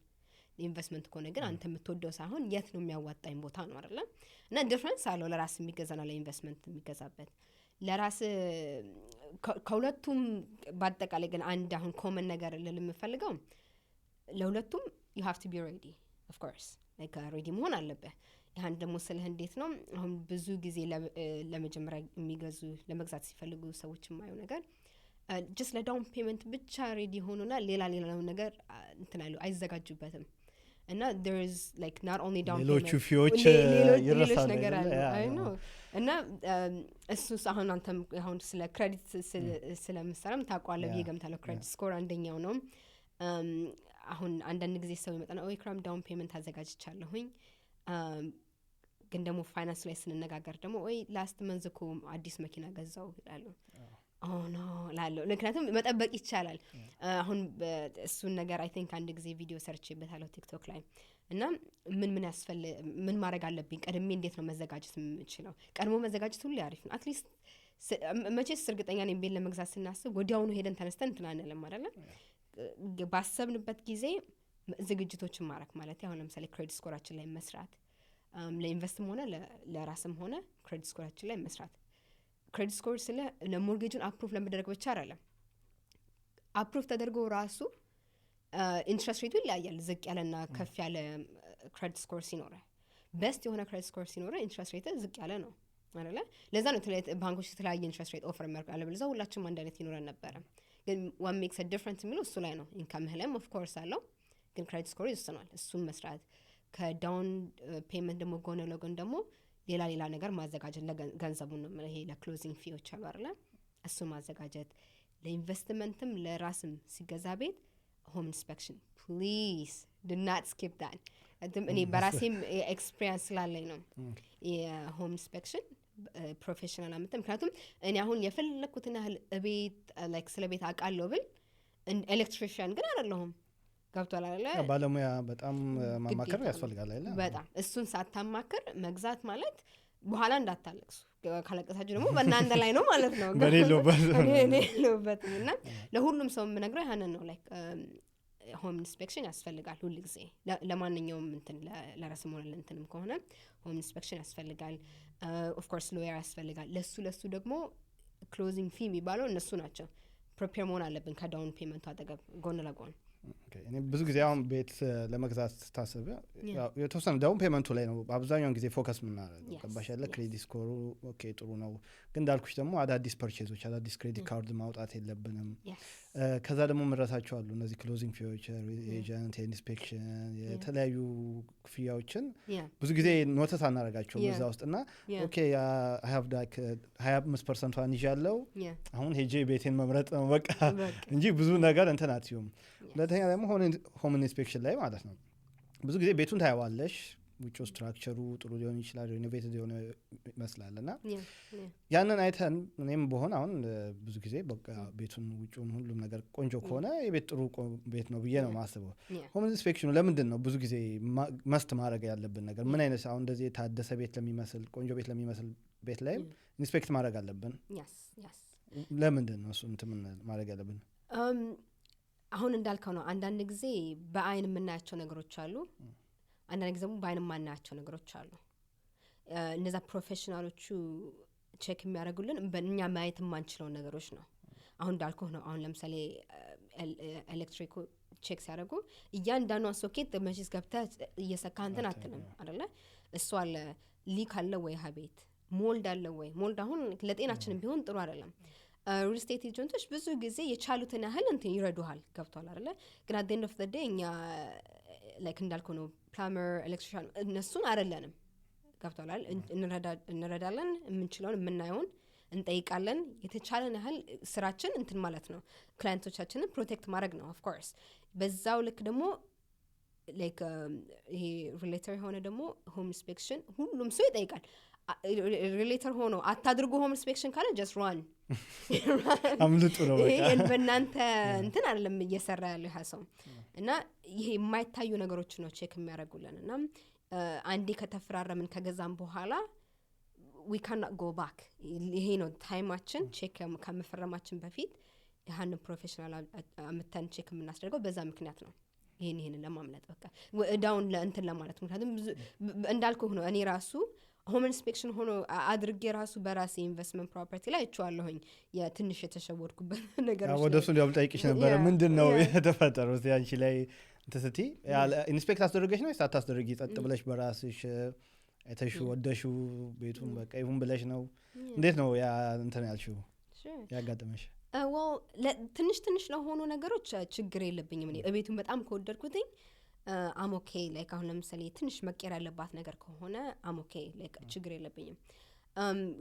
ኢንቨስትመንት ከሆነ ግን አንተ የምትወደው ሳይሆን የት ነው የሚያዋጣኝ ቦታ ነው አይደለም። እና ዲፍረንስ አለው ለራስ የሚገዛና ለኢንቨስትመንት የሚገዛበት። ለራስ ከሁለቱም በአጠቃላይ ግን አንድ አሁን ኮመን ነገር ልምፈልገው ለሁለቱም you have to be ready of course like ready መሆን አለበት። ያን ደግሞ ስለህ እንዴት ነው አሁን ብዙ ጊዜ ለመጀመሪያ ለመግዛት ሲፈልጉ ሰዎች የማየው ነገር just ለዳውን ፔመንት ብቻ ሬዲ ሆኖና ሌላ ነገር እንትን አይዘጋጁበትም። እና there is like not only down payment ሌሎቹ ፊዎች ሌሎች ነገር አለ አይ ነው። እና እሱስ አሁን ስለ ክሬዲት ስለምሰራም ታውቃለህ ብዬ ገምታለሁ። ክሬዲት ስኮር አንደኛው ነው። አሁን አንዳንድ ጊዜ ሰው ይመጣና ወይ ክራም ዳውን ፔመንት አዘጋጅቻለሁኝ ግን ደግሞ ፋይናንስ ላይ ስንነጋገር ደግሞ ወይ ላስት መንዝ እኮ አዲስ መኪና ገዛው ይላሉ። ኖ ላለው ምክንያቱም መጠበቅ ይቻላል። አሁን እሱን ነገር አይ ቲንክ አንድ ጊዜ ቪዲዮ ሰርቼበታለሁ ቲክቶክ ላይ እና ምን ማድረግ አለብኝ ቀድሜ እንዴት ነው መዘጋጀት የምችለው? ቀድሞ መዘጋጀት ሁሉ አሪፍ ነው። አትሊስት መቼስ እርግጠኛ ነኝ ቤት ለመግዛት ስናስብ ወዲያውኑ ሄደን ተነስተን እንትን አንልም አይደለ? ባሰብንበት ጊዜ ዝግጅቶችን ማድረግ ማለት አሁን ለምሳሌ ክሬዲት ስኮራችን ላይ መስራት፣ ለኢንቨስትም ሆነ ለራስም ሆነ ክሬዲት ስኮራችን ላይ መስራት። ክሬዲት ስኮር ስለ ለሞርጌጁን አፕሩቭ ለመደረግ ብቻ አይደለም። አፕሩቭ ተደርጎ ራሱ ኢንትረስት ሬቱ ይለያያል። ዝቅ ያለና ከፍ ያለ ክሬዲት ስኮር ሲኖረ ቤስት የሆነ ክሬዲት ስኮር ሲኖረ ኢንትረስት ሬት ዝቅ ያለ ነው አይደለ? ለዛ ነው ባንኮች የተለያየ ኢንትረስት ሬት ኦፈር የሚያደርጉ አለ። ብለዛ ሁላችንም አንድ አይነት ይኖረን ነበረ። ግን ዋን ሜክስ ዲፍረንስ የሚለው እሱ ላይ ነው። ኢንካምህ ላይም ኦፍ ኮርስ አለው፣ ግን ክሬዲት ስኮር ይወስናል። እሱም መስራት ከዳውን ፔመንት ደግሞ ጎን ለጎን ደግሞ ሌላ ነገር ማዘጋጀት ለገንዘቡን ነው ይሄ ለክሎዚንግ ፊዎች አሉ አይደለ? እሱ ማዘጋጀት ለኢንቨስትመንትም ለራስም ሲገዛ ቤት ሆም ኢንስፔክሽን ፕሊዝ ዱ ናት ስኪፕ ዳት። እኔ በራሴም ኤክስፒሪየንስ ስላለኝ ነው የሆም ኢንስፔክሽን ፕሮፌሽናል አመጣ። ምክንያቱም እኔ አሁን የፈለኩትን ያህል ቤት ላይክ ስለ ቤት አውቃለሁ ብል ኤሌክትሪሽያን ግን አይደለሁም። ገብቷል አይደለ? ባለሙያ በጣም ማማከር ያስፈልጋል አይደለ? በጣም እሱን ሳታማክር መግዛት ማለት በኋላ እንዳታለቅሱ፣ ካለቀሳችሁ ደግሞ በእናንተ ላይ ነው ማለት ነው። በሌለበት እና ለሁሉም ሰው የምነግረው ያንን ነው። ላይክ ሆም ኢንስፔክሽን ያስፈልጋል ሁሉ ጊዜ ለማንኛውም እንትን ለራስም ሆነ ለእንትንም ከሆነ ሆም ኢንስፔክሽን ያስፈልጋል። ኦፍ ኮርስ ሎየር ያስፈልጋል። ለሱ ደግሞ ክሎዚንግ ፊ የሚባለው እነሱ ናቸው። ፕሪፔር መሆን አለብን ከዳውን ፔመንቱ አጠገብ ጎን ለጎን። እኔ ብዙ ጊዜ አሁን ቤት ለመግዛት ስታስብ የተወሰነ ዳውን ፔመንቱ ላይ ነው አብዛኛውን ጊዜ ፎከስ ምናደርገው። ገባሽ ያለ ክሬዲት ስኮሩ ኦኬ ጥሩ ነው፣ ግን እንዳልኩሽ ደግሞ አዳዲስ ፐርቼዞች አዳዲስ ክሬዲት ካርድ ማውጣት የለብንም። ከዛ ደግሞ ምረሳቸው አሉ እነዚህ ክሎዚንግ ፊዎች፣ ኤጀንት፣ ኢንስፔክሽን፣ የተለያዩ ክፍያዎችን ብዙ ጊዜ ኖተት አናረጋቸውም እዛ ውስጥ እና ኦኬ አይ ሃቭ ላይክ 25% ይዣለው አሁን ሄጄ ቤቴን መምረጥ ነው በቃ እንጂ ብዙ ነገር እንትን አትዩም። ሁለተኛ ደግሞ ሆም ኢንስፔክሽን ላይ ማለት ነው ብዙ ጊዜ ቤቱን ታያዋለሽ፣ ውጭ ስትራክቸሩ ጥሩ ሊሆን ይችላል፣ ሪኖቬትድ ሊሆን ይመስላል እና ያንን አይተን እኔም በሆነ አሁን ብዙ ጊዜ በቃ ቤቱን ውጭውን ሁሉም ነገር ቆንጆ ከሆነ የቤት ጥሩ ቤት ነው ብዬ ነው ማስበው። ሆም ኢንስፔክሽኑ ለምንድን ነው ብዙ ጊዜ መስት ማድረግ ያለብን ነገር ምን አይነት አሁን እንደዚህ የታደሰ ቤት ለሚመስል ቆንጆ ቤት ለሚመስል ቤት ላይ ኢንስፔክት ማድረግ አለብን yes ለምንድን ነው እሱ እንትን ማድረግ ያለብን አሁን እንዳልከው ነው አንዳንድ ጊዜ በአይን የምናያቸው ነገሮች አሉ አንዳንድ ጊዜ በአይን የማናያቸው ነገሮች አሉ እነዛ ፕሮፌሽናሎቹ ቼክ የሚያደርጉልን በእኛ ማየት የማንችለው ነገሮች ነው አሁን እንዳልከው ነው አሁን ለምሳሌ ኤሌክትሪክ ቼክ ሲያደርጉ እያንዳንዷን ሶኬት መቼስ ገብተህ እየሰካህ እንትን አትልም አይደለ እሱ አለ ሊክ አለ ወይ ሀቤት ሞልድ አለ ወይ ሞልድ አሁን ለጤናችንም ቢሆን ጥሩ አይደለም ሪል ስቴት ኤጀንቶች ብዙ ጊዜ የቻሉትን ያህል እንትን ይረዱሃል ገብቷል አይደለ ግን at the end of the day እኛ ላይክ እንዳልከው ነው ፕላመር ኤሌክትሪሻን እነሱን አይደለንም ገብቷል እንረዳለን የምንችለውን የምናየውን እንጠይቃለን የተቻለን ያህል ስራችን እንትን ማለት ነው ክላይንቶቻችንን ፕሮቴክት ማድረግ ነው of course በዛው ልክ ደግሞ like ይሄ ሪሌተር ሆነ ደግሞ ሆም ኢንስፔክሽን ሁሉም ሰው ይጠይቃል ሪሌተር ሆኖ አታድርጉ ሆም ኢንስፔክሽን ካለ just run አምልጡ ነው በቃ በእናንተ እንትን አይደለም እየሰራ ያለው ሀሰው እና ይሄ የማይታዩ ነገሮች ነው ቼክ የሚያደርጉልን እና አንዴ ከተፈራረምን ከገዛም በኋላ we cannot go back ይሄ ነው ታይማችን ቼክ ከመፈረማችን በፊት ያንን ፕሮፌሽናል አመተን ቼክ የምናስደርገው በዛ ምክንያት ነው ይሄን ለማምለጥ በቃ ዳውን ለእንትን ለማለት ምክንያቱም እንዳልኩህ ነው እኔ ራሱ ሆም ኢንስፔክሽን ሆኖ አድርጌ ራሱ በራሴ ኢንቨስትመንት ፕሮፐርቲ ላይ እቻለሁኝ የትንሽ የተሸወድኩበት ነገሮች ወደሱ ሊያም ጠይቅሽ ነበር ምንድነው የተፈጠረው እስቲ አንቺ ላይ ተሰቲ ኢንስፔክት አስደረገሽ ነው ሳታስደረጊ ጸጥ ብለሽ በራስሽ አይተሹ ወደሹ ቤቱን በቃ ይሁን ብለሽ ነው እንዴት ነው ያ እንትን ያልሽው ያጋጠመሽ well ትንሽ ለሆኑ ነገሮች ችግር የለብኝም እኔ ቤቱን በጣም ከወደድኩትኝ I'm okay like አሁን ለምሳሌ ትንሽ መቀየር ያለባት ነገር ከሆነ I'm okay like ችግር የለብኝም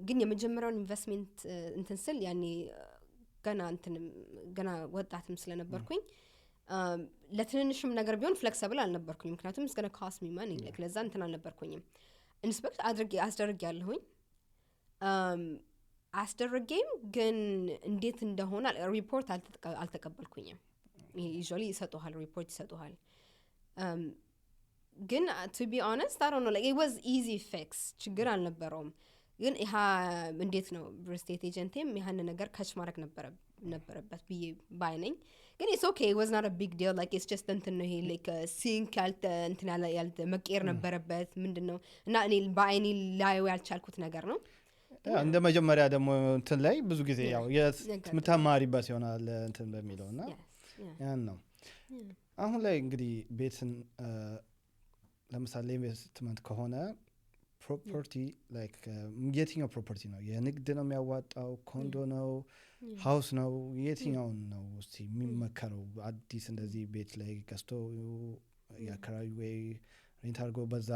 ግን የመጀመሪያውን ኢንቨስትመንት እንትን ስል ያኔ ገና ወጣትም ስለነበርኩኝ ለትንንሽም ነገር ቢሆን ፍሌክሲብል አልነበርኩኝም ምክንያቱም it's going to cost me money like ለዛ እንትን አልነበርኩኝም ኢንስፔክት አስደርጊያለሁኝ አስደርጌም ግን እንዴት እንደሆነ ሪፖርት አልተቀበልኩኝም usually ይሰጡሃል ሪፖርት ይሰጡሃል ግን to be honest I don't know like it was easy fix ችግር አልነበረውም ግን ይሄ እንዴት ነው real estate agentም ይሄን ነገር ካች ማድረግ ነበረበት ባይነኝ ግን it's okay it was not a big deal like it's just እንትን ነው ይሄ like sink እንትን ያለ መቀየር ነበረበት ምንድነው እና እኔ ባይኔ ላይ ያልቻልኩት ነገር ነው እንደ መጀመሪያ ደግሞ እንትን ላይ ብዙ ጊዜ ያው የምታማሪበት ይሆናል እንትን በሚለውና ያን ነው አሁን ላይ እንግዲህ ቤትን ለምሳሌ ኢንቨስትመንት ከሆነ ፕሮፐርቲ ላይክ የትኛው ፕሮፐርቲ ነው የንግድ ነው የሚያዋጣው ኮንዶ ነው ሃውስ ነው የትኛው ነው እስቲ የሚመከረው አዲስ እንደዚህ ቤት ላይ ገዝቶ ያከራዩ ወይ ሬንት አድርጎ በዛ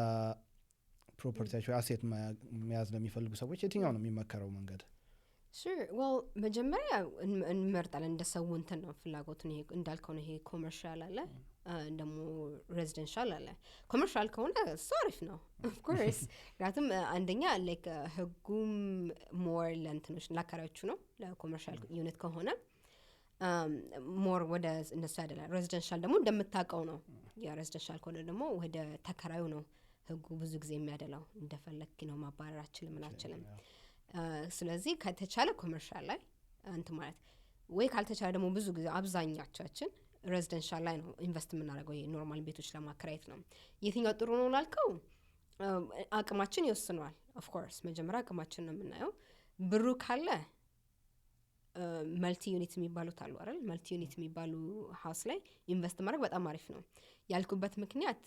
ፕሮፐርቲያቸው አሴት መያዝ ለሚፈልጉ ሰዎች የትኛው ነው የሚመከረው መንገድ sure well መጀመሪያ እንመርጣለን እንደሰው እንትን ነው ፍላጎቱን ይሄ እንዳልከው ነው ይሄ ኮመርሻል አለ እንደሞ ሬዚደንሻል አለ ኮመርሻል ከሆነ አሪፍ ነው of course ምክንያቱም አንደኛ like ህጉም more ለእንትኖች ላከራዮቹ ነው ለኮመርሻል ዩኒት ከሆነ more ወደ እነሱ አይደለም ሬዚደንሻል ደግሞ እንደምታውቀው ነው የሬዚደንሻል ከሆነ ደግሞ ወደ ተከራዩ ነው ህጉ ብዙ ጊዜ የሚያደላው እንደፈለክ ነው ማባረራችን ምናችንም ስለዚህ ከተቻለ ኮመርሻል ላይ አንተ ማለት ወይ ካልተቻለ ደግሞ ብዙ ጊዜ አብዛኛቻችን ሬዚደንሻል ላይ ነው ኢንቨስት የምናደርገው ይሄ ኖርማል ቤቶች ለማከራየት ነው የትኛው ጥሩ ነው ላልከው አቅማችን ይወስነዋል of course መጀመሪያ አቅማችን ነው የምናየው ብሩ ካለ መልቲ ዩኒት የሚባሉት አሉ አይደል መልቲ ዩኒት የሚባሉ ሃውስ ላይ ኢንቨስት ማድረግ በጣም አሪፍ ነው ያልኩበት ምክንያት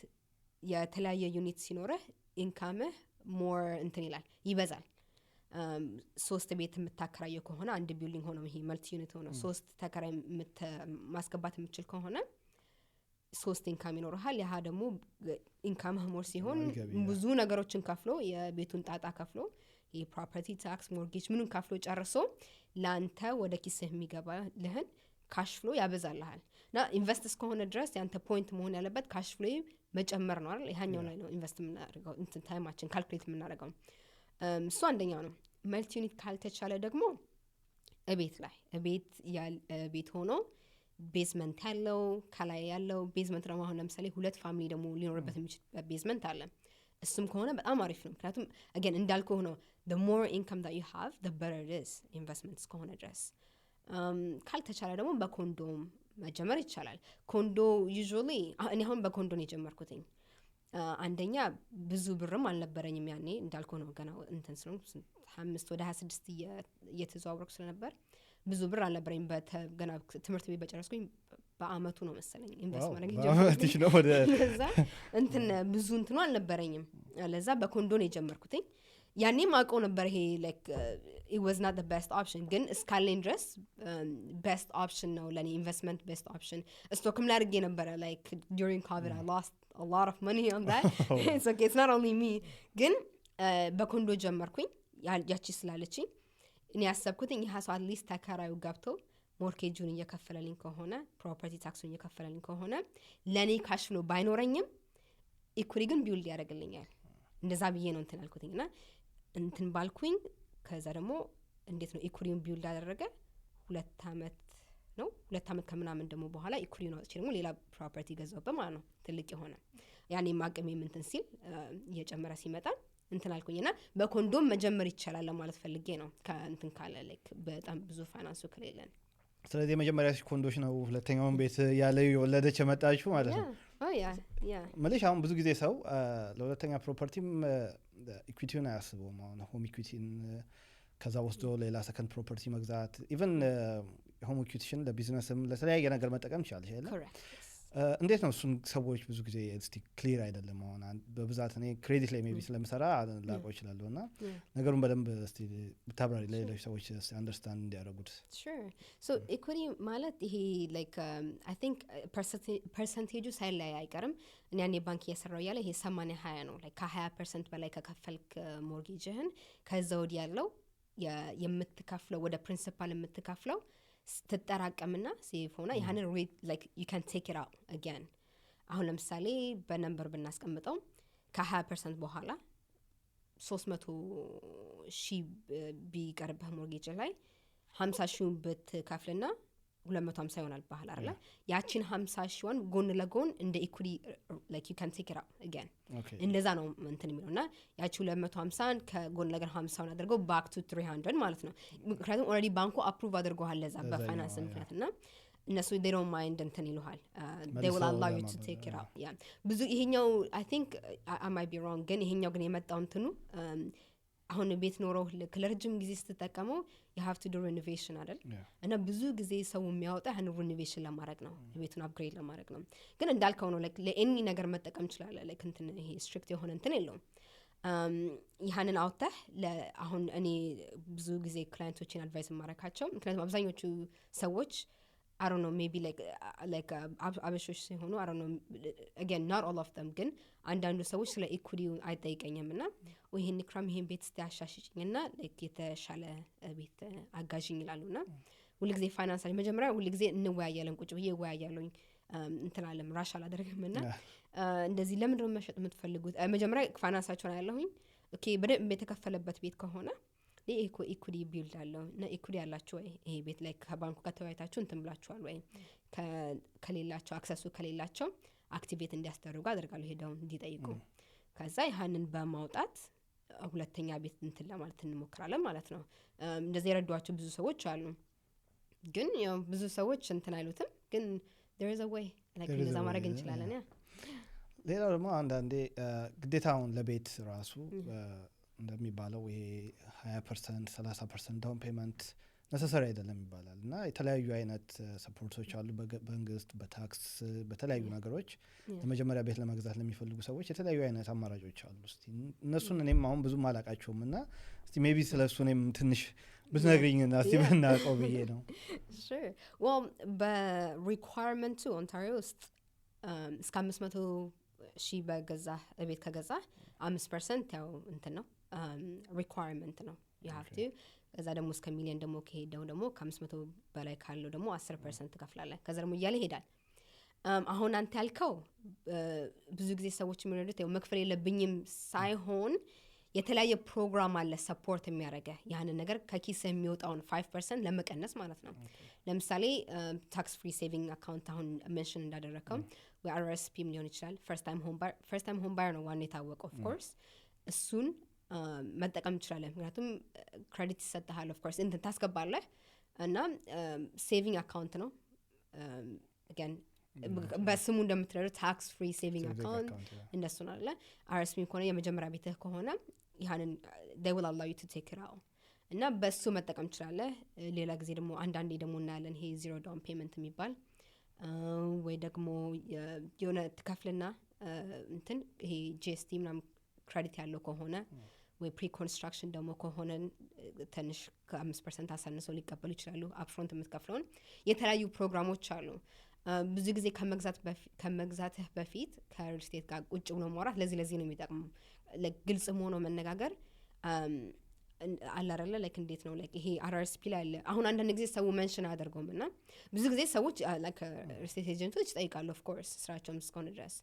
የተለያየ ዩኒት ሲኖርህ ኢንካምህ ሞር እንትን ይላል ይበዛል ሶስት ቤት የምታከራየው ከሆነ አንድ ቢልዲንግ ሆኖ ይሄ መልቲ ዩኒት ሆኖ ሶስት ተከራይ ማስገባት የምትችል ከሆነ ሶስት ኢንካም ይኖርሃል ያሃ ደግሞ ኢንካም ሞር ሲሆን ብዙ ነገሮችን ከፍሎ የቤቱን ጣጣ ከፍሎ የፕሮፐርቲ ታክስ ሞርጌጅ ምኑን ከፍሎ ጨርሶ ላንተ ወደ ኪስህ የሚገባ ለህን ካሽ ፍሎ ያበዛልሃል ና ኢንቨስት እስከሆነ ድረስ ያንተ ፖይንት መሆን ያለበት ካሽ ፍሎ መጨመር ነው አይደል ይሄኛው ላይ ነው ኢንቨስት የምናደርገው እንትን ታይማችን ካልኩሌት የምናደርገው እሱ አንደኛው ነው መልቲ ዩኒት ካልተቻለ ደግሞ ቤት ሆኖ ቤዝመንት ያለው ከላይ ያለው ቤዝመንት ደግሞ አሁን ለምሳሌ ሁለት ፋሚሊ ደግሞ ሊኖርበት የሚችል ቤዝመንት አለ እሱም ከሆነ በጣም አሪፍ ነው ምክንያቱም again እንዳልኩህ ነው the more income that you have the better it is investments ከሆነ ድረስ ካልተቻለ ደግሞ በኮንዶም መጀመር ይቻላል ኮንዶ usually እኔ አሁን በኮንዶ ነው የጀመርኩትኝ አንደኛ ብዙ ብርም አልነበረኝም ያኔ እንዳልኩህ ነው ገና እንትን ስለሆነ 5 ወደ 26 እየተዘዋወርኩ ስለነበር ብዙ ብር አልነበረኝ ገና ትምህርት ቤት በጨረስኩኝ በአመቱ ነው መሰለኝ ኢንቨስት ማድረግ ጀመርኩኝ ለዛ እንትን ብዙ እንትኑ አልነበረኝም ለዛ በኮንዶ ነው የጀመርኩትኝ ያኔ ማውቀው ነበር ይሄ like it was not the best option ግን እስካለኝ ድረስ best option ነው ለኔ investment best option ስቶክም ላድርጌ ነበረ like during covid I lost a lot of money on that it's okay it's not only me ግን በኮንዶ ጀመርኩኝ ያቺ ስላለችኝ እኔ ያሰብኩትኝ ይሄ ሰው at least ተከራዩ ገብቶ ሞርጌጁን እየከፈለልኝ ከሆነ ፕሮፐርቲ ታክሱን እየከፈለልኝ ከሆነ ለኔ ካሽ ፍሎ ባይኖረኝም ኢኩሪ ግን ቢውልድ ያደርግልኛል እንደዛ ብዬ ነው እንትን አልኩትኝና እንትን ባልኩኝ ከዛ ደግሞ እንዴት ነው ኢኩሪውን ቢውልድ ያደረገ 2 አመት ነው 2 አመት ከምናምን ደግሞ በኋላ ኢኩሪውን አውጥቼ ደግሞ ሌላ ፕሮፐርቲ ገዛውበት ማለት ነው ትልቅ የሆነ ያኔ ማቀም እንትን ሲል እየጨመረ ሲመጣ እንትን አልኩኝና በኮንዶም መጀመር ይቻላል ማለት ፈልጌ ነው ከእንትን ካለ like በጣም ብዙ ፋይናንሱ ከሌለን ስለዚህ የመጀመሪያ ኮንዶሽ ነው ሁለተኛውን ቤት ያለ የወለደች መጣችሁ ማለት ነው ማለት አሁን ብዙ ጊዜ ሰው ለሁለተኛ ፕሮፐርቲም ኢኩዊቲውን አያስበውም አሁን ሆም ኢኩዊቲን ከዛ ወስዶ ሌላ ሰከንድ ፕሮፐርቲ መግዛት ኢቭን ሆም ኢኩዊቲሽን ለቢዝነስም ለተለያየ ነገር መጠቀም ይችላል አይደል እንዴት ነው እሱን ሰዎች ብዙ ጊዜ እስቲ ክሊር አይደለም አሁን በብዛት እኔ ክሬዲት ላይ ሜቢ ስለምሰራ ላቆ ይችላልውና ነገሩን በደንብ እስቲ ብታብራሪ ለሌሎች ሰዎች አንደርስታንድ እንዲያደርጉት sure so equity ማለት ይሄ like I think percentage ሳይላይ አይቀርም እኔ ያኔ ባንክ እየሰራው ያለ ይሄ 80-20 ነው like ከ20% በላይ ከከፈልክ ሞርጌጅህን ከዛ ወዲያ ያለው የምትከፍለው ወደ ፕሪንሲፓል የምትከፍለው ተጠራቀምና ሴቭ ሆና ያንን like you can take it out again አሁን ለምሳሌ በነምበር ብናስቀምጠው ከ20% በኋላ 300,000 ቢቀርብህ ሞርጌጅ ላይ 50,000 ብትከፍልና 250 ይሆናል በኋላ አይደል ያቺን 50,000 ጎን ለጎን እንደ ኢኩዊቲ like you can take it out again እንደዛ ነው እንትን የሚለውና ያቺ 250 ከጎን ለጎን 50 አድርገው back to 300 ማለት ነው ምክንያቱም already ባንኩ approve አድርጓል ለዛ በፋይናንስ ምክንያትና እነሱ they don't mind እንትን ይሉሃል they will allow you to take it out ብዙ ይሄኛው I think I might be wrong ግን ይሄኛው ግን የመጣው እንትኑ አሁን ቤት ኖሮ ለረጅም ጊዜ ስትጠቀመው you have to do renovation አይደል እና ብዙ ጊዜ ሰው የሚያወጣ ያን renovation ለማድረግ ነው ቤቱን አፕግሬድ ለማድረግ ነው ግን እንዳልከው ነው like ለኤኒ ነገር መጠቀም ይችላል like እንትን ይሄ ስትሪክት የሆነ እንትን የለውም ያንን አውጥተህ አሁን እኔ ብዙ ጊዜ ክላይንቶችን አድቫይስ ማረካቸው ምክንያቱም አብዛኞቹ ሰዎች I don't know maybe like አበሾች ሲሆኑ I don't know again not all of them ግን አንዳንዱ ሰዎች ስለ ኢኩዊቲው አይጠይቀኝምና ይሄን ክራም ይሄን ቤት ስታሻሽጭኝና like የተሻለ ቤት አጋዥኝ ይላሉና ሁሉ ጊዜ ፋይናንሻሊ መጀመሪያ ሁሉ ጊዜ እንወያያለን ቁጭ ብዬ ወያያለሁኝ እንትላለም ራሻል አደረገምና እንደዚህ ለምን ነው መሸጥ የምትፈልጉት መጀመሪያ ፋይናንሳቸውን አያለሁኝ ኦኬ በደንብ የተከፈለበት ቤት ከሆነ ኢኩዊቲ ቢልድ አለው እና ኢኩዊቲ ያላችሁ ይሄ ቤት ላይ ከባንኩ ጋር ተወያይታችሁ እንትን ብላችኋል ወይ ከሌላቸው አክሰሱ ከሌላቸው አክቲቬት እንዲያስደርጉ አደርጋለሁ ሄደው እንዲጠይቁ ከዛ ያንን በማውጣት ሁለተኛ ቤት እንትን ለማለት እንሞክራለን ማለት ነው እንደዚህ የረዷቸው ብዙ ሰዎች አሉ ግን ያው ብዙ ሰዎች እንትን አይሉትም ግን there is a way like እንደዛ ማድረግ እንችላለን ሌላው ደግሞ አንዳንዴ ግዴታውን ለቤት ራሱ እንደሚባለው ይሄ 20% 30% ዳውን ፔመንት ነሰሰሪ አይደለም ይባላል እና የተለያዩ አይነት ሰፖርቶች አሉ በመንግስት በታክስ በተለያዩ ነገሮች ለመጀመሪያ ቤት ለመግዛት ለሚፈልጉ ሰዎች የተለያዩ አይነት አማራጮች አሉ እስቲ እነሱን እኔም አሁን ብዙ ማላቃቸውም እና እስቲ ሜቢ ስለሱ እኔም ትንሽ ብትነግሪኝና እስቲ ብናቀው ብዬ ነው sure well በሪኳየርመንቱ ኦንታሪዮ ውስጥ እስከ 500,000 በገዛ ቤት ከገዛ 5% ያው እንትን ነው requirement ነው you have to እዛ ደግሞ እስከ ሚሊዮን ደግሞ ከሄደው ደግሞ ከ500 በላይ ካለው ደግሞ 10% ትከፍላለህ ከዛ ደግሞ እያለ ይሄዳል አሁን አንተ ያልከው ብዙ ጊዜ ሰዎች የሚረዱት ያው መክፈል የለብኝም ሳይሆን የተለያየ ፕሮግራም አለ ሰፖርት የሚያደርገ ያንን ነገር ከኪስ የሚወጣውን 5% ለመቀነስ ማለት ነው ለምሳሌ ታክስ ፍሪ ሴቪንግ አካውንት አሁን ሜንሽን እንዳደረከው ወይ RSPም ሊሆን ይችላል first time home buyer ነው ዋና የታወቀው of course እሱን መጠቀም ትችላለህ ምክንያቱም ክሬዲት ይሰጥሃል of course እንትን ታስገባለህ እና saving account ነው again በስሙ እንደምትረዱ tax free saving account እንደሱ ነው አይደል RSP ከሆነ የመጀመሪያ ቤትህ ከሆነ ያንን they will allow you to take it out እና በሱ መጠቀም ትችላለህ ሌላ ጊዜ ደግሞ አንዳንዴ ደግሞ እናያለን ይሄ zero down payment የሚባል ወይ ደግሞ የሆነ ትከፍልና እንትን ይሄ GST ምናምን ክሬዲት ያለው ከሆነ ወይ ፕሪ ኮንስትራክሽን ደግሞ ከሆነ ትንሽ ከ5% አሳንሰው ሊቀበሉ ይችላሉ አፕፍሮንት የምትከፍለውን የተለያዩ ፕሮግራሞች አሉ ብዙ ጊዜ ከመግዛትህ በፊት ከሪል ስቴት ጋር ቁጭ ብሎ ማውራት ለዚህ ነው የሚጠቅመው ግልጽ ሆኖ መነጋገር አላረለ ላይክ እንዴት ነው ላይክ ይሄ RSP ላይ አለ አሁን አንዳንድ ጊዜ ሰው ሜንሽን አደርገውምና ብዙ ጊዜ ሰዎች ላይክ ሪል ስቴት ኤጀንቶች ይጠይቃሉ ኦፍ ኮርስ ስራቸውም እስከሆነ ድረስ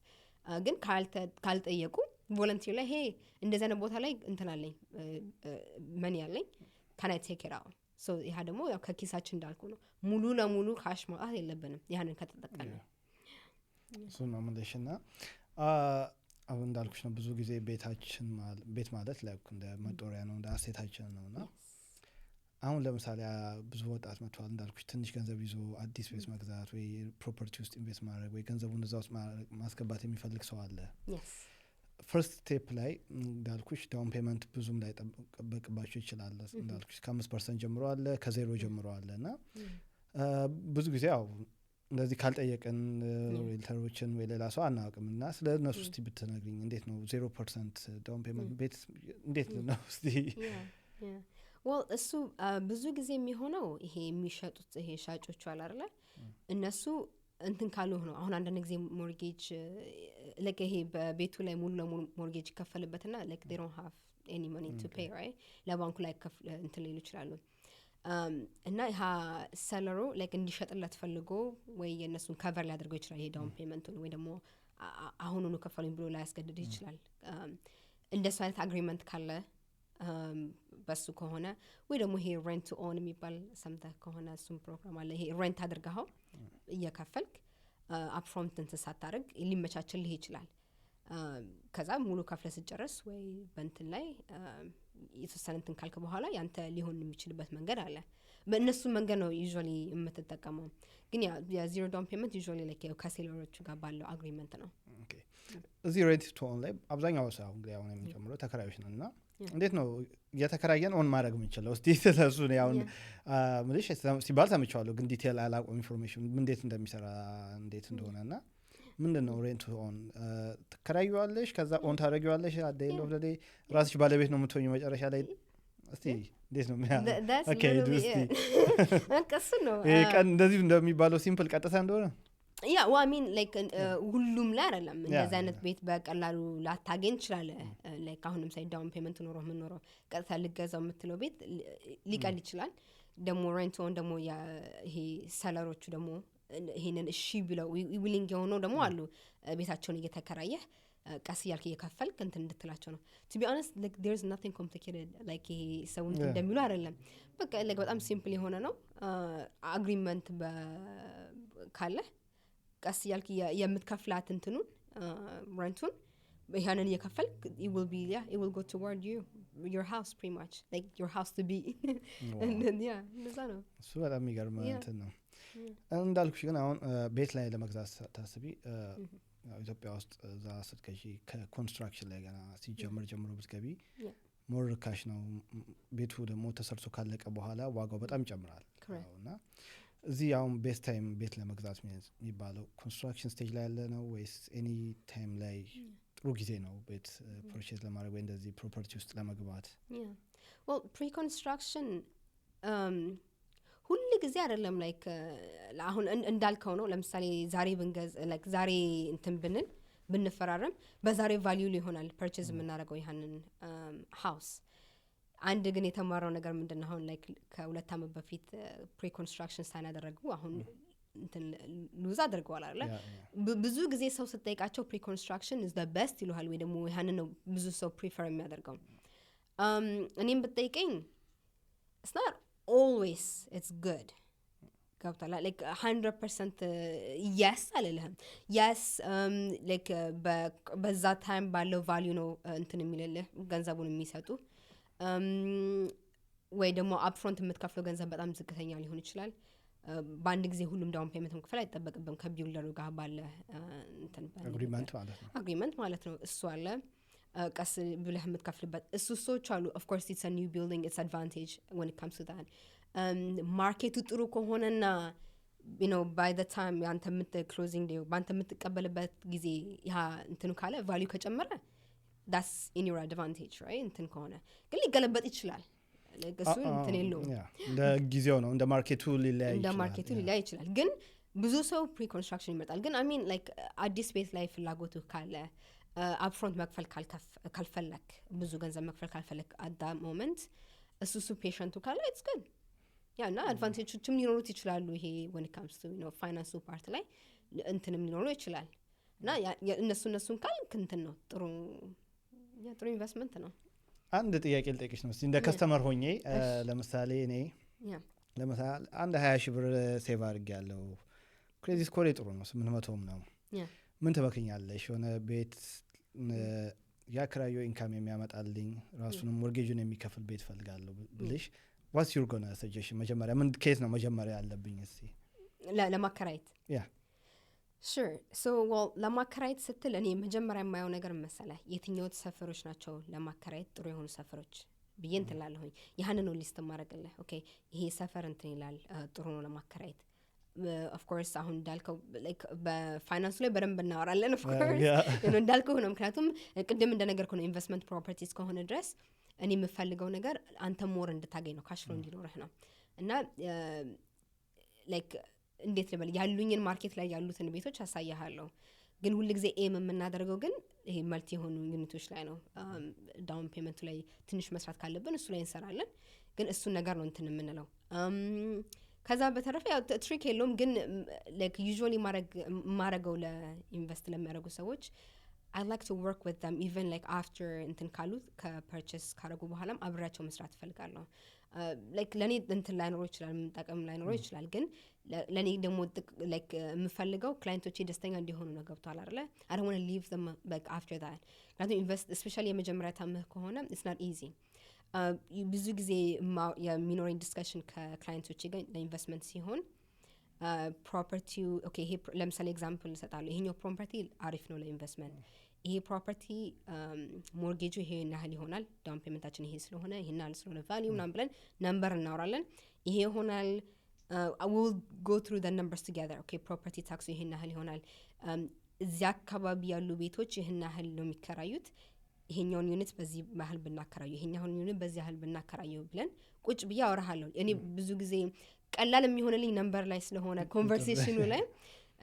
ግን ካልጠየቁ ቮለንቲር ላይ ሄ እንደዛ ነው ቦታ ላይ እንትናለኝ ማን ያለኝ can I take it out so ይሄ ደግሞ ያው ከኪሳችን እንዳልኩ ነው ሙሉ ለሙሉ ካሽ ማውጣት የለብንም ያንን ከተጠቀመ እሱ ነው መለሽና አሁን እንዳልኩሽ ነው ብዙ ጊዜ ቤት ማለት ላይክ እንደ መጦሪያ ነው እንደ አሴታችን ነውና አሁን ለምሳሌ ብዙ ወጣት መጥቷል እንዳልኩሽ ትንሽ ገንዘብ ይዞ አዲስ ቤት መግዛት ወይ ፕሮፐርቲ ውስጥ ኢንቨስት ማድረግ ወይ ገንዘቡን እዛው ማስገባት የሚፈልግ ሰው አለ ፈርስት ስቴፕ ላይ እንዳልኩሽ ዳውን ፔመንት ብዙም ላይ ተጠበቅባቸው ይችላል እንዳልኩሽ ከ5% ጀምሮ አለ ከዜሮ ጀምሮ አለና ብዙ ጊዜ ያው እንደዚህ ካልጠየቀን ሪልተሮችን ወይ ሌላ ሰው አናውቅምና ስለነሱ እስቲ ብትነግሪኝ እንዴት ነው 0% ዳውን ፔመንት ቤት እንዴት ነው እስቲ well እሱ ብዙ ጊዜ የሚሆነው ይሄ የሚሸጡት ይሄ ሻጮቹ አለ አይደል እነሱ እንትን ካሉ ነው አሁን አንዳንድ ጊዜ ሞርጌጅ like ይሄ በቤቱ ላይ ሙሉ ለሙሉ ሞርጌጅ ይከፈልበትና like they don't have any money to pay right ለባንኩ ላይ እንትን ሊሉ ይችላሉ እና ያ ሰለሩ like እንዲሸጥለት ፈልጎ ወይ የነሱን ከቨር ሊያደርገው ይችላል ይሄ ዳውን ፔመንቱን ወይ ደግሞ አሁኑኑ ከፈሉኝ ብሎ ላይ ያስገድድ ይችላል እንደሱ አይነት አግሪመንት ካለ በሱ ከሆነ ወይ ደግሞ ይሄ ሬንት ቱ ኦን የሚባል ሰምተህ ከሆነ እሱም ፕሮግራም አለ ይሄ ሬንት አድርገኸው እየከፈልክ አፕፍሮንት እንትን ሳታደርግ ሊመቻችልህ ይችላል ከዛ ሙሉ ከፍለ ስጨርስ ወይ በእንትን ላይ የተወሰነ እንትን ካልክ በኋላ ያንተ ሊሆን የሚችልበት መንገድ አለ በእነሱ መንገድ ነው ዩዥዋሊ የምትጠቀመው ግን ያ ዜሮ ዳውን ፔመንት ዩዥዋሊ ላይክ ከሴለሮቹ ጋር ባለው አግሪመንት ነው ኦኬ እዚህ ሬንት ቱ ኦን ላይ አብዛኛው ሰው እንግዲህ አሁን የሚጨምረው ተከራዮች ነውና እንዴት ነው የተከራየን ኦን ማድረግ የምንችለው እስቲ ስለሱ ነው ያው ምንሽ ሲባል ሰምቻለሁ ግን ዲቴል አላውቅም ኢንፎርሜሽን እንዴት እንደሚሰራ እንዴት እንደሆነና ምንድነው ሬንት ኦን ተከራዩዋለሽ ከዛ ኦን ታደርጊዋለሽ አደ ኤንድ ኦፍ ዘ ዴይ ራስሽ ባለቤት ነው የምትሆኚ መጨረሻ ላይ እስቲ እንዴት ነው ኦኬ እስቲ አንቀስ ነው ቀን እንደዚህ እንደሚባለው ሲምፕል ቀጥታ እንደሆነ ያ well I mean like ሁሉም ላይ አይደለም እንደዛ አይነት ቤት በቀላሉ ላታገኝ ይችላል like አሁንም ሳይ ዳውን ፔመንት ኖሮ ቀጥታ ልገዛው የምትለው ቤት ሊቀል ይችላል ደግሞ ሬንት ኦን ደግሞ ይሄ ሰለሮቹ ደግሞ ይሄንን እሺ ብለው ዊሊንግ የሆነው ደግሞ አሉ ቤታቸውን እየተከራየ ቀስ ያልክ እየከፈልክ እንትን እንድትላቸው ነው to be honest like there's nothing complicated like ይሄ ሰው እንደሚሉ አይደለም በቃ like በጣም ሲምፕል የሆነ ነው አግሪመንት ካለ ቀስ ያልክ የምትከፍላት እንትኑን ሬንቱን ያንን እየከፈልክ it will go toward your house pretty much like your house to be and then እንደዛ ነው እሱ በጣም የሚገርም እንትን ነው እንዳልኩሽ ግን አሁን ቤት ላይ ለመግዛት ታስቢ ኢትዮጵያ ውስጥ እዛ ስትከጂ ከኮንስትራክሽን ላይ ገና ሲጀምር ጀምሮ ብትገቢ ሞር ርካሽ ነው ቤቱ ደግሞ ተሰርቶ ካለቀ በኋላ ዋጋው በጣም ይጨምራል እና እዚህ አሁን ቤስት ታይም ቤት ለመግዛት የሚባለው ኮንስትራክሽን ስቴጅ ላይ ያለ ነው ወይስ ኤኒ ታይም ላይ ጥሩ ጊዜ ነው ቤት ፐርቼዝ ለማድረግ ወይ እንደዚህ ፕሮፐርቲ ውስጥ ለመግባት well pre-construction ሁሉ ጊዜ አይደለም ላይክ አሁን እንዳልከው ነው ለምሳሌ ዛሬ ብንገዝ ላይክ ዛሬ እንትን ብንፈራረም በዛሬ ቫልዩ ይሆናል ፐርቼዝ የምናደርገው ያንን ሃውስ አንድ ግን የተማረው ነገር ምንድነው አሁን ላይክ ከሁለት ዓመት በፊት ፕሪ ኮንስትራክሽን ሳይን አደረጉ አሁን እንትን ሉዝ አድርገዋል አይደል ብዙ ጊዜ ሰው ስትጠይቃቸው ፕሪ ኮንስትራክሽን is the best ይሉሃል ወይ ደግሞ ያንን ነው ብዙ ሰው ፕሪፈር የሚያደርገው እኔም ብትጠይቀኝ it's not always it's good ገብቷል like 100% yes አልልህም yes like በዛ ታይም ባለው ቫልዩ ነው እንትን የሚልልህ ገንዘቡን የሚሰጡ ወይ ደግሞ አፕፍሮንት የምትከፍለው ገንዘብ በጣም ዝቅተኛ ሊሆን ይችላል በአንድ ጊዜ ሁሉም ዳውን ፔመንት መክፈል አይጠበቅብም ከቢልደሩ ጋር ባለ እንትን አግሪመንት ማለት ነው እሱ አለ ቀስ ብለህ የምትከፍልበት እሱሶች አሉ of course it's a new building it's advantage when it comes to that ማርኬቱ ጥሩ ከሆነና you know by the time ያንተ closing day ባንተ የምትቀበልበት ጊዜ ያ እንትኑ ካለ ቫልዩ ከጨመረ that's in your advantage right እንትን ከሆነ ግን ሊገለበጥ ይችላል ለገሱ እንትን የለውም እንደ ጊዜው ነው እንደ ማርኬቱ ሊለያይ ይችላል ግን ብዙ ሰው ፕሪ ኮንስትራክሽን ይመጣል ግን I mean like አዲስ ቤት ላይ ፍላጎቱ ካለ upfront መክፈል ካልፈለክ ብዙ ገንዘብ መክፈል ካልፈለክ at that moment እሱ ፔሸንቱ ካለ it's good ያና አድቫንቴጆችም ሊኖሩት ይችላሉ ይሄ when it comes to you know ፋይናንሱ ፓርት ላይ እንትንም ሊኖሩ ይችላል እና እነሱን ካል እንትን ነው ጥሩ ኢንቨስትመንት ነው አንድ ጥያቄ ልጠይቅሽ ነው እንደ ከስተመር ሆኜ ለምሳሌ እኔ ለምሳሌ አንድ 20,000 ብር ሴቭ አድርጌያለሁ ክሬዲት ስኮር ጥሩ ነው 800 ነው ምን ትበክኛለሽ የሆነ ቤት ያክራዮ ኢንካም የሚያመጣልኝ ራሱንም ሞርጌጁን የሚከፍል ቤት ፈልጋለሁ ብልሽ what's your gonna suggestion መጀመሪያ ምን ኬስ ነው መጀመሪያ ያለብኝ እስቲ ለማከራየት sure so well ለማከራየት ስትል እኔ መጀመሪያ የማየው ነገር መሰለህ የትኛው ሰፈሮች ናቸው ለማከራየት ጥሩ የሆኑ ሰፈሮች ብዬ እንትላለሁኝ ያንን ነው ሊስት ማድረግልህ ኦኬ ይሄ ሰፈር እንትን ይላል ጥሩ ነው ለማከራየት of course አሁን እንዳልከው like በፋይናንስ ላይ በደንብ እናወራለን of course እንዳልከው ነው ምክንያቱም ቅድም እንደነገርኩ ነው ኢንቨስትመንት ፕሮፐርቲስ ከሆነ ድረስ እኔ የምፈልገው ነገር አንተ ሞር እንድታገኝ ነው ካሽ ፍሎ እንዲኖርህ ነው እና like እንዴት ልበል ያሉኝን ማርኬት ላይ ያሉትን ቤቶች አሳያለሁ ግን ሁሉ ጊዜ ኤም የምናደርገው ግን ይሄ መልቲ የሆኑ ዩኒቶች ላይ ነው ዳውን ፔመንት ላይ ትንሽ መስራት ካለብን እሱ ላይ እንሰራለን ግን እሱ ነገር ነው እንትን የምንለው ከዛ በተረፈ ያው ትሪክ የለውም ግን like usually ማረገው ለኢንቨስት ለሚያደርጉ ሰዎች I like to work with them even like after እንትን ካሉት ከፐርቼስ ካረጉ በኋላም አብራቸው መስራት ፈልጋለሁ like ለኔ እንትን ላይኖር ይችላል ምንጠቀም ላይኖር ይችላል ግን ለኔ ደግሞ like የምፈልገው ክላይንቶቼ ደስተኛ እንዲሆኑ ነው ገብቷል አይደለ I don't want to leave them like after that because invest especially የመጀመሪያ ታምህ ከሆነ it's not easy ብዙ ጊዜ የሚኖረኝ ዲስከሽን ከክላይንቶቼ ጋር ለኢንቨስትመንት ሲሆን ፕሮፐርቲው ኦኬ ይሄ ለምሳሌ ኤግዛምፕል እንሰጣለሁ ይሄኛው ፕሮፐርቲ አሪፍ ነው ለኢንቨስትመንት ይሄ ፕሮፐርቲ ሞርጌጁ ይሄ ያህል ይሆናል ዳውን ፔመንታችን ይሄ ስለሆነ ይሄን ያህል ስለሆነ ቫልዩ ምናምን ብለን ነምበር እናወራለን ይሄ ይሆናል we'll go through the numbers together okay property tax ይሄን ያህል ይሆናል እዚያ አካባቢ ያሉ ቤቶች ይሄን ያህል ነው የሚከራዩት ይሄኛውን ዩኒት በዚህ ያህል ብናከራዩ ይሄኛውን ዩኒት በዚህ ያህል ብናከራዩ ብለን ቁጭ ብዬ አወራሃለሁ እኔ ብዙ ጊዜ ቀላል የሚሆንልኝ ነምበር ላይ ስለሆነ ኮንቨርሴሽኑ ላይ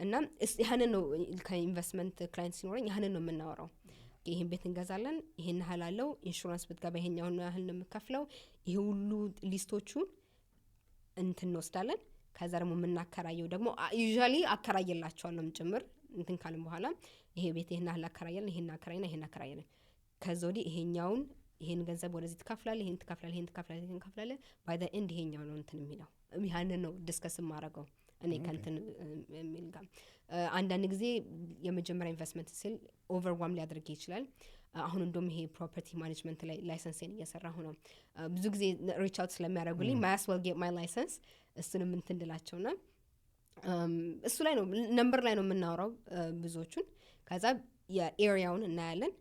እና ያንን ነው ከኢንቨስትመንት ክላይንት ሲኖረኝ ያንን ነው የምናወራው ይሄን ቤት እንገዛለን ይሄን ያህል አለው ኢንሹራንስ ብትገባ ይሄኛውን ያህል ነው የምከፍለው ይሄ ሁሉ ሊስቶቹ እንትን ወስዳለን ከዛ ደግሞ የምናከራየው ደግሞ ዩዥዋሊ አከራየላቸዋለሁ ጭምር እንትን ካልን በኋላ ይሄ ቤት ይሄን ያህል አከራየልን ይሄን አከራየና ይሄን አከራየልን ከዛ ወዲህ ይሄኛውን ይሄን ገንዘብ ወደዚህ ትከፍላለህ ይሄን ትከፍላለህ by the end ይሄኛው ነው እንትን የሚለው ያንን ነው ዲስከስ ማረጋው እኔ ከንትን የሚል ጋር አንዳንድ ጊዜ የመጀመሪያ ኢንቨስትመንት ሲል ኦቨርዋም ሊያደርግ ይችላል አሁን እንደውም ይሄ ፕሮፐርቲ ማኔጅመንት ላይ ላይሰንስን እየሰራሁ ነው ብዙ ጊዜ ሪች አውት ስለሚያደርጉልኝ might as well get my license እሱንም እንትን እንድላቸውና እሱ ላይ ነው ነምበር ላይ ነው የምናወራው ብዙዎቹን ከዛ የኤሪያውን እናያለን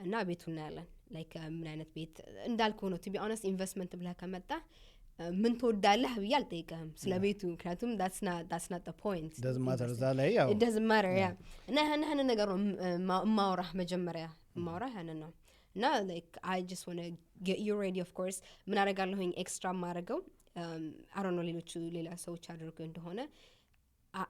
እና ቤቱን እናያለን like ምን አይነት ቤት እንዳልከው ነው to be honest ኢንቨስትመንት ብለህ ከመጣ ምን ትወዳለህ ብዬ አልጠይቅህም ስለ ቤቱ ምክንያቱም that's not the point doesn't matter ዛላይ ያው it doesn't matter yeah እና ያንን ነገር ነው ማውራህ መጀመሪያ ማውራህ ያንን ነው እና like I just want to get you ready of course ምን አደርጋለሁኝ ኤክስትራ ማረገው I don't know ሌላ ሰዎች አድርገው እንደሆነ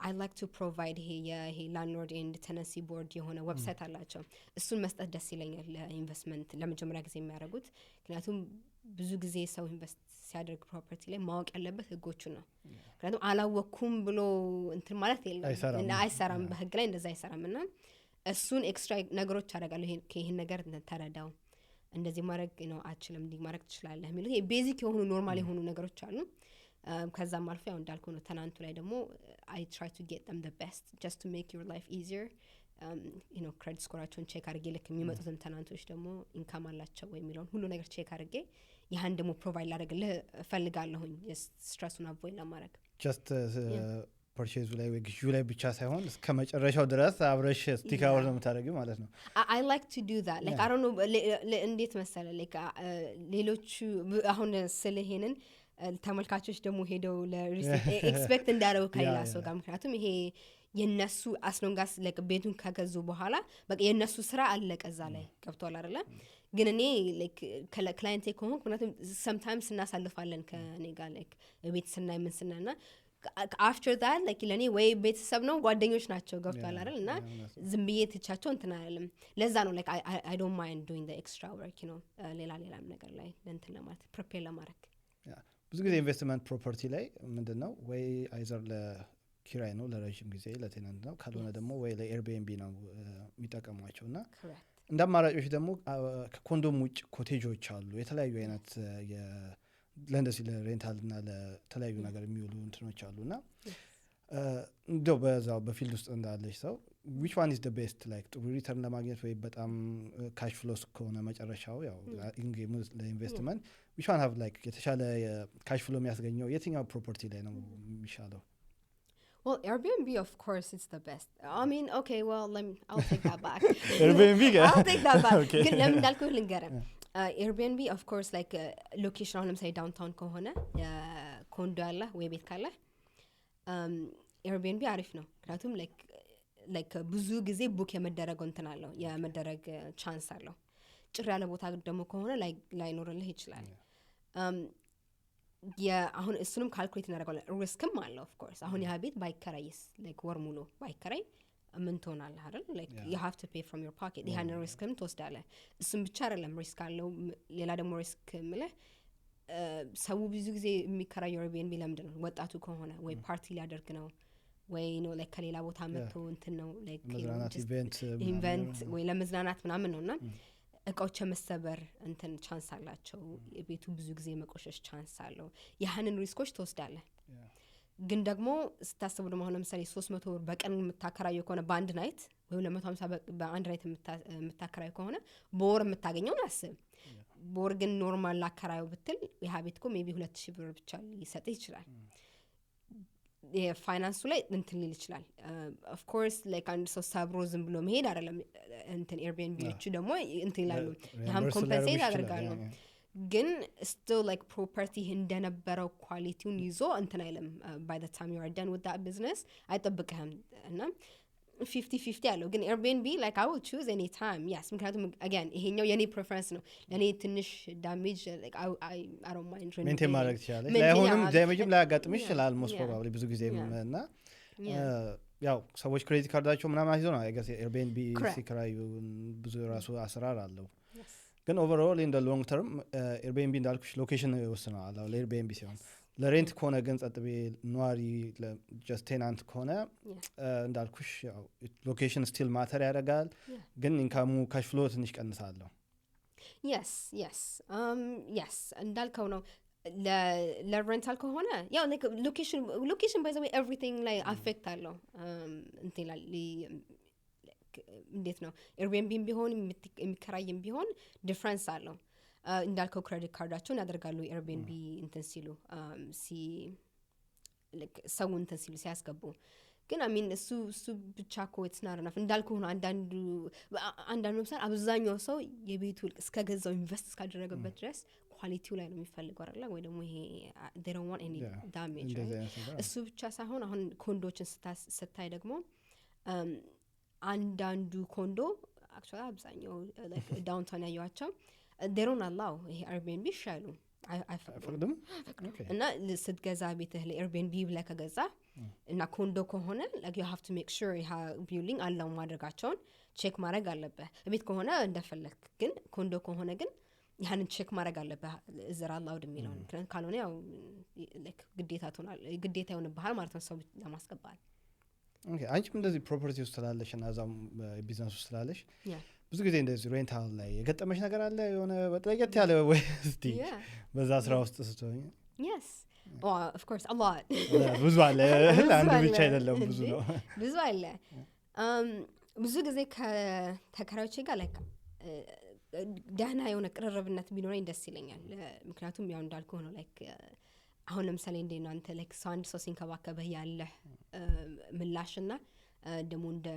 I like to provide he landlord and tenancy board የሆነ ዌብሳይት አላቸው እሱን መስጠት ደስ ይለኛል ለኢንቨስትመንት ለመጀመሪያ ጊዜ የሚያደርጉት ምክንያቱም ብዙ ጊዜ ሰው ኢንቨስት ሲያደርግ ፕሮፐርቲ ላይ ማወቅ ያለበት ህጎቹ ነው ምክንያቱም አላወኩም ብሎ እንትን ማለት የለም እና አይሰራም በህግ ላይ እንደዛ አይሰራምና እሱን ኤክስትራ ነገሮች አደርጋለሁ ይሄን ነገር ተረዳው እንደዚህ ማድረግ ነው አችልም እንዲህ ማድረግ ትችላለህ የሚሉት ይሄ ቤዚክ የሆኑ ኖርማል የሆኑ ነገሮች አሉ ከዛም አልፎ ያው እንዳልኩ ነው ተናንቱ ላይ ደግሞ I try to get them the best just to make your life easier you know credit scoreአቸውን ቼክ አድርጌ ልክ የሚመጡትን ተናንቶች ደግሞ ኢንካም አላቸው ወይ የሚለውን ሁሉ ነገር ቼክ አድርጌ ያህን ደግሞ ፕሮቫይድ ላደርግልህ እፈልጋለሁኝ ስትረሱን አቮይድ ለማድረግ ጀስት ፐርቼዙ ላይ ወይ ግዢው ላይ ብቻ ሳይሆን እስከ መጨረሻው ድረስ አብረሽ ስቲክ አውር ነው የምታደርጊው ማለት ነው I like to do that like I don't know እንዴት መሰለ like ሌሎቹ አሁን ስለሄንን ተመልካቾች ደግሞ ሄደው ለሪሲፕት ኤክስፔክት እንዳደረጉ ከሌላ ሰው ጋር ምክንያቱም ይሄ የነሱ አስሎንጋስ like ቤቱን ከገዙ በኋላ በቃ የነሱ ስራ አለቀ እዛ ላይ ገብቷል አይደለ ግን እኔ like ክላይንቴ ከሆንኩ ምክንያቱም sometimes እናሳልፋለን ከኔ ጋር like ቤት ስናይ ምን ስናና after that like ለኔ ወይ ቤተሰብ ነው ጓደኞች ናቸው ገብቷል አይደል እና ዝም ብዬ ትቻቸው እንትን አይደለም ለዛ ነው like I don't mind doing the extra work you know ሌላም ነገር ላይ እንትን ለማለት ፕሪፔር ለማድረግ ብዙ ጊዜ ኢንቨስትመንት ፕሮፐርቲ ላይ ምንድነው ወይ አይዘር ለኪራይ ነው ለረጅም ጊዜ ለቴናንት ነው ካልሆነ ደግሞ ወይ ለኤርቢኤንቢ ነው የሚጠቀሟቸውና እንደ አማራጮች ደግሞ ከኮንዶም ውጭ ኮቴጆች አሉ የተለያዩ አይነት ለእንደዚህ ለሬንታል እና ለተለያዩ ነገር የሚውሉ እንትኖች አሉና እንደው በዛው በፊልድ ውስጥ እንዳለሽ ሰው which one is the best like ጥሩ ሪተርን ለማግኘት ወይ በጣም ካሽ ፍሎስ ከሆነ መጨረሻው ያው ለኢንቨስትመንት which one have like የተሻለ ካሽ ፍሎ የሚያስገኘው የትኛው ፕሮፐርቲ ላይ ነው የሚሻለው Well, Airbnb, of course, it's the best. I mean, okay, well, I'll take that back. Airbnb? I'll take that back. Good, let me dalku lingere. Airbnb, of course, like location, አሁን ለምሳሌ ዳውንታውን ከሆነ ኮንዶ ያለ ወይ ቤት ካለ Airbnb አሪፍ ነው። ምክንያቱም like ብዙ ጊዜ ቡክ የመደረግ እንትን አለው የመደረግ ቻንስ አለው። ጭር ያለ ቦታ ደግሞ ከሆነ ላይኖርልህ ይችላል። አሁን እሱንም ካልኩሌት እናደርጋለን ሪስክም አለው ኦፍ ኮርስ አሁን ያ ቤት ባይከራይስ like ወር ሙሉ ባይከራይ ምን ትሆናለህ አይደል like you have to pay from your pocket ያን ሪስክም ትወስዳለህ እሱም ብቻ አይደለም ሪስክ አለው ሌላ ደግሞ ሪስክ ማለት ሰው ብዙ ጊዜ የሚከራየው Airbnb ለምንድን ነው ወጣቱ ከሆነ ወይ ፓርቲ ሊያደርግ ነው ወይ ነው like ከሌላ ቦታ መጥቶ እንትን ነው like ኢቨንት ወይ ለመዝናናት ምናምን ነውና እቃዎች መሰበር እንትን ቻንስ አላቸው የቤቱ ብዙ ጊዜ መቆሸሽ ቻንስ አለው ያህንን ሪስኮች ትወስዳለህ ግን ደግሞ ስታስቡ ደግሞ አሁን ለምሳሌ 300 ብር በቀን የምታከራየው ከሆነ በአንድ ናይት ወይ 250 በአንድ ናይት የምታከራየው ከሆነ በወር የምታገኘውን አስብ በወር ግን ኖርማል ላከራየው ብትል ያ ቤት እኮ ሜቢ 2000 ብር ብቻ ሊሰጥህ ይችላል የፋይናንሱ ላይ እንትን ሊል ይችላል ኦፍ ኮርስ ላይክ አንድ ሰው ሰብሮ ዝም ብሎ መሄድ አይደለም እንትን ኤርቢኤንቢዎቹ ደግሞ እንትን ይላሉ ያም ኮምፐንሴት ያደርጋሉ ግን still like property እንደነበረው ኳሊቲውን ይዞ እንትን አይለም by the time you are done with that business አይጠብቅህም እና 50-50 ያለው ግን Airbnb like I will choose any time yes ምክንያቱም again ይሄኛው የኔ preference ነው ለኔ ትንሽ damage like I don't mind ሜንቴን ማድረግ ይችላል ለአሁንም ዳሜጅም ላያጋጥምሽ ይችላል most probably ብዙ ጊዜ እና ያው ሰዎች ክሬዲት ካርዳቸው ምናምን አይዞ ነው I guess Airbnb ሲከራዩ ብዙ ራሱ አሰራር አለው ግን overall in the long term Airbnb እንዳልኩሽ ሎኬሽን ይወስናል ለAirbnb ሲሆን ለሬንት ከሆነ ግን ጸጥቤ ኗሪ ለጀስት ቴናንት ከሆነ እንዳልኩሽ ያው ሎኬሽን ስቲል ማተር ያደርጋል ግን ኢንካሙ ካሽ ፍሎ ትንሽ ቀንሳለሁ yes እንዳልከው ነው ለሬንታል ከሆነ ያው ሎኬሽን by the way everything ላይ አፌክት አለው እንትን ይላል እንዴት ነው Airbnb ቢሆን የሚከራይም ቢሆን ዲፈረንስ አለው እንዳልከው ክሬዲት ካርዳቸውን ያደርጋሉ Airbnb እንትን ሲሉ like ሰው እንትን ሲሉ ሲያስገቡ ግን I mean እሱ ብቻ እኮ it's not enough እንዳልከው ነው አንዳንዱ ምሳሌ አብዛኛው ሰው የቤቱ እስከገዛው ኢንቨስት እስካደረገበት ድረስ ኳሊቲው ላይ ነው የሚፈልገው አይደል ወይ ደግሞ ይሄ they don't want any damage እሱ ብቻ ሳይሆን አሁን ኮንዶችን ስታይ ደግሞ አንዳንዱ ኮንዶ actually አብዛኛው like downtown ያያቸው they don't allow ይሄ Airbnb ይሻሉ አይፈቅድም እና ስትገዛ ቤትህ ለኤርቢኤንቢ ብለህ ከገዛ እና ኮንዶ ከሆነ like you have to make sure ይሄ ቢልዲንግ አላው ማድረጋቸውን ቼክ ማድረግ አለበት ቤት ከሆነ እንደፈለክ ግን ኮንዶ ከሆነ ግን ያንን ቼክ ማድረግ አለበት እዝራ አላውድ የሚለው ካልሆነ ያው like ግዴታ ይሆንብሃል ማለት ነው ሰው ለማስገባት ኦኬ አንቺም እንደዚህ ፕሮፐርቲ ውስጥ ስላለሽ እና እዛም ቢዝነስ ውስጥ ስላለሽ ብዙ ጊዜ እንደዚህ ሬንታል ላይ የገጠመሽ ነገር አለ የሆነ በጥቂት ያለ ወይ እስቲ በዛ ስራ ውስጥ ስትሆኝ yes of course a lot ብዙ አለ አንድ ብቻ አይደለም ብዙ ነው ብዙ አለ ብዙ ጊዜ ከተከራዮቼ ጋር like ደህና የሆነ ቅርርብነት ቢኖረኝ ደስ ይለኛል ምክንያቱም ያው እንዳልኩ ነው like አሁን ለምሳሌ እንዴት ነው አንተ like አንድ ሰው ሲንከባከበህ ያለ ምላሽና ደሞ እንደ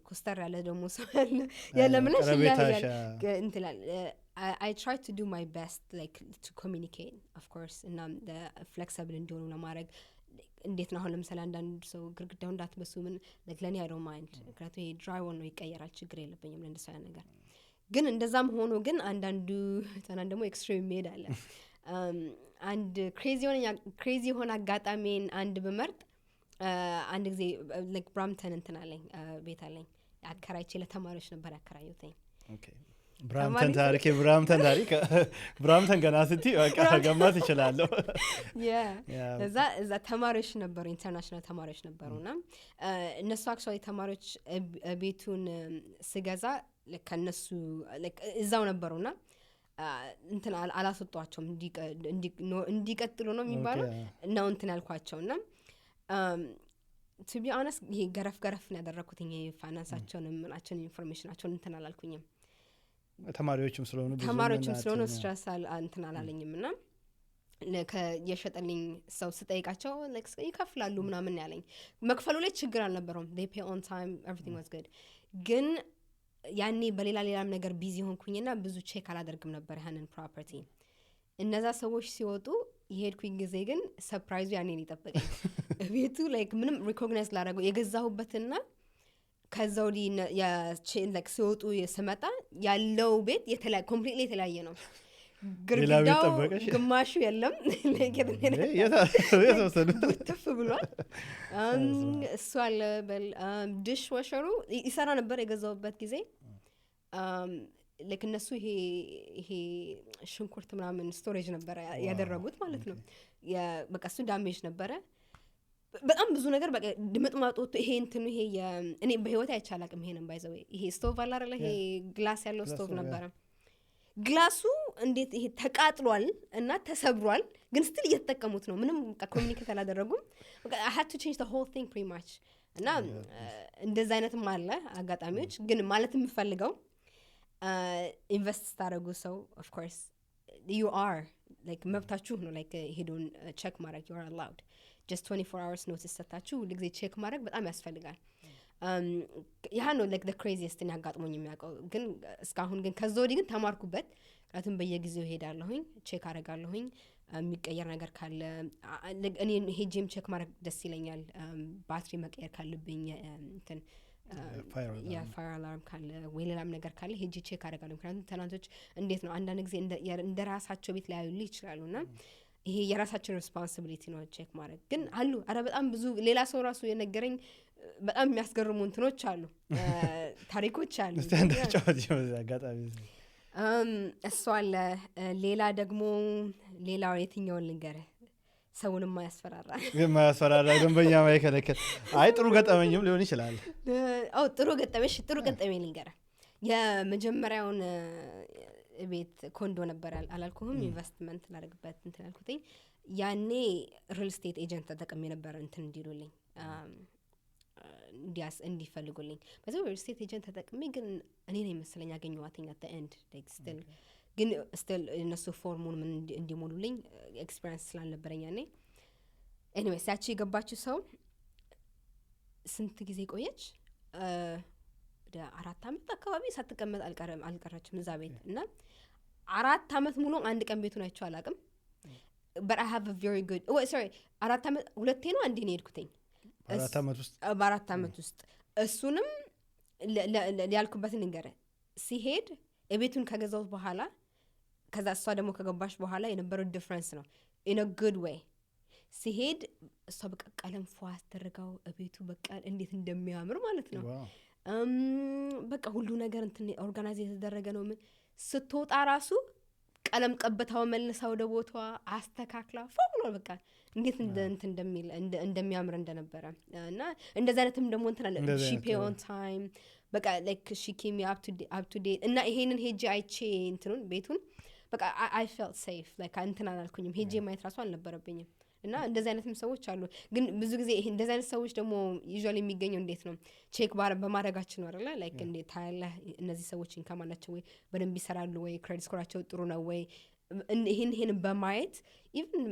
ኮስተር ያለ ደሞ ሰው ያለ ምላሽ እንትላል I try to do my best like to communicate of course እና the flexible እንዲሆኑ ለማድረግ እንዴት ነው አሁን ለምሳሌ አንዳንድ ሰው ግርግዳው እንዳትበሱ ምን like ለኔ I don't mind ምክንያቱም ይሄ ድራይ ነው ይቀየራል ችግር የለብኝም ለእንደሱ አይነት ነገር ግን እንደዛም ሆኖ ግን አንዳንዱ ተናን ደግሞ ኤክስትሪም ሜድ አለ አንድ ክሬዚ ሆነ አጋጣሚን አንድ በመርጥ አንድ ጊዜ like ብራምተን እንትን አለኝ ቤት አለኝ አከራይቼ ለተማሪዎች ነበር ያከራዩትኝ ኦኬ ብራምተን ታሪክ ብራምተን ገና ስትይ በቃ ገማት ይችላልው እዛ ተማሪዎች ነበሩ ኢንተርናሽናል ተማሪዎች ነበሩና እነሱ አክቹዋሊ ተማሪዎች ቤቱን ስገዛ ለከነሱ እዛው ነበሩና እንትን አላስወጣቸውም እንዲቀጥሉ ነው የሚባለው ነው እንትን ያልኳቸውና to be honest ይሄ ገረፍ ነው ያደረኩት ይሄ ፋይናንሳቸውን ምናቸውን ኢንፎርሜሽናቸውን እንትን አላልኩኝም ተማሪዎችም ስለሆነ ስትረስ እንትን አላለኝምና የሸጠልኝ ሰው ስጠይቃቸው ይከፍላሉ ምናምን ያለኝ መክፈሉ ላይ ችግር አልነበረውም they pay on time everything was good ግን ያኔ በሌላም ነገር ቢዚ ሆንኩኝና ብዙ ቼክ አላደርግም ነበር ያንን ፕሮፐርቲ እነዛ ሰዎች ሲወጡ የሄድኩኝ ጊዜ ግን ሰርፕራይዙ ያኔ ነው የጠበቀኝ ቤቱ like ምንም ሪኮግናይዝ ላደረገው የገዛሁበትና ከዛው like ሲወጡ የሰመጣ ያለው ቤት ኮምፕሊትሊ የተለያየ ነው ግርግዳው ግማሹ የለም ተፍ ብሏል እሱ አለ በል ዲሽ ዋሸሩ ይሰራ ነበር የገዛውበት ጊዜ like እነሱ ይሄ ሽንኩርት ምናምን ስቶሬጅ ነበር ያደረጉት ማለት ነው በቃ እሱ ዳሜጅ ነበረ በጣም ብዙ ነገር በቃ ድምጥማጡ ይሄ እንትኑ ይሄ እኔ በህይወት አይቻላቅም ይሄንን ባይዘው ይሄ ስቶቭ አለ አይደል ይሄ ግላስ ያለው ስቶቭ ነበር ግላሱ እንዴት ይሄ ተቃጥሏል እና ተሰብሯል ግን ስቲል እየተጠቀሙት ነው ምንም ኮሙኒኬት አላደረጉም በቃ I had to change the whole thing pretty much እና እንደዛ አይነትም አለ አጋጣሚዎች ግን ማለት የምፈልገው ኢንቨስት ታደርጉ ሰው of course you are like መብታችሁ ነው like ሄዶን ቼክ ማድረግ you are allowed just 24 hours notice ሰጣችሁ ለጊዜ ቼክ ማድረግ በጣም ያስፈልጋል ያ ነው like the craziest thing ያጋጥሞኝ የሚያውቀው ግን እስካሁን ግን ከዘውዲ ግን ተማርኩበት አቱን በየጊዜው ሄዳለሁኝ ቼክ አደርጋለሁኝ የሚቀየር ነገር ካለ እኔ ሄጄም ቼክ ማድረግ ደስ ይለኛል ባትሪ መቀየር ካለብኝ እንትን ፋየር አላርም ካለ ወይ ሌላም ነገር ካለ ሄጄ ቼክ አደርጋለሁ ምክንያቱም ተናንቶች እንዴት ነው አንዳንድ ጊዜ እንደ ራሳቸው ቤት ላይ ያዩልኝ ይችላሉና ይሄ የራሳችን ሪስፖንሲቢሊቲ ነው ቼክ ማድረግ ግን አሉ አረ በጣም ብዙ ሌላ ሰው ራሱ የነገረኝ በጣም የሚያስገርሙ እንትኖች አሉ ታሪኮች አሉ ስታንዳርድ ጫወት አጋጣሚ እሱ አለ ሌላ ደግሞ ሌላው የትኛውን ልንገርህ ሰውንም ማያስፈራራ ደንበኛ ማይከለከል አይ ጥሩ ገጠመኝም ሊሆን ይችላል ጥሩ ገጠመኝ ልንገርህ የመጀመሪያውን ቤት ኮንዶ ነበር አላልኩህም ኢንቨስትመንት ላደርግበት እንትን አልኩትኝ ያኔ ሪል ስቴት ኤጀንት ተጠቅሜ ነበር እንትን እንዲሉልኝ እንዲፈልጉልኝ በዛው ሪል ስቴት ኤጀንት ተጠቅሜ ግን እኔ ነኝ መሰለኝ ያገኘዋትኝ at the end like still እነሱ ፎርሙን ምን እንዲሞሉልኝ ኤክስፒሪየንስ ስላልነበረኝ ያኔ ኤኒዌይስ ያቺ የገባችው ሰው ስንት ጊዜ ቆየች ወደ 4 አመት አካባቢ ሳትቀመጥ አልቀረችም እዛ ቤት እና 4 አመት ሙሉ አንድ ቀን ቤቱን አይቼው አላውቅም but I have a very good 4 አመት ሁለቴ ነው አንዴ ነው የሄድኩትኝ በአራት አመት ውስጥ እሱንም ሊያልኩበት ንገረ ሲሄድ ቤቱን ከገዛው በኋላ ከዛ እሷ ደግሞ ከገባሽ በኋላ የነበረው ዲፈረንስ ነው in a good way ሲሄድ እሷ በቃ ቀለም ፏስ ተደርጋው ቤቱ በቃ እንዴት እንደሚያምር ማለት ነው በቃ ሁሉ ነገር እንትን ኦርጋናይዝ የተደረገ ነው ምን ስትወጣ ራሱ ቀለም ቀበታው መልሳው ደቦቷ አስተካክላ ፎሎ በቃ እንዴት እንደሚል እንደሚያምር እንደነበረ እና እንደዛ አይነትም ደግሞ እንትን አለ she pay on time በቃ like she came me up to date እና ይሄንን ሄጄ አይቼ እንትኑን ቤቱን በቃ I felt safe like እንትን አላልኩኝም ሄጄ ማየት ራሱ አልነበረብኝም እና እንደዚህ አይነትም ሰዎች አሉ ግን ብዙ ጊዜ ይሄ እንደዚህ አይነት ሰዎች ደግሞ ዩዥዋሊ የሚገኘው እንዴት ነው ቼክ በማድረጋችን ነው አይደል ላይክ እንዴት ታያለህ እነዚህ ሰዎች ኢንካም አላቸው ወይ በደንብ ይሰራሉ ወይ ክሬዲት ስኮራቸው ጥሩ ነው ወይ ይሄን በማየት ኢቭን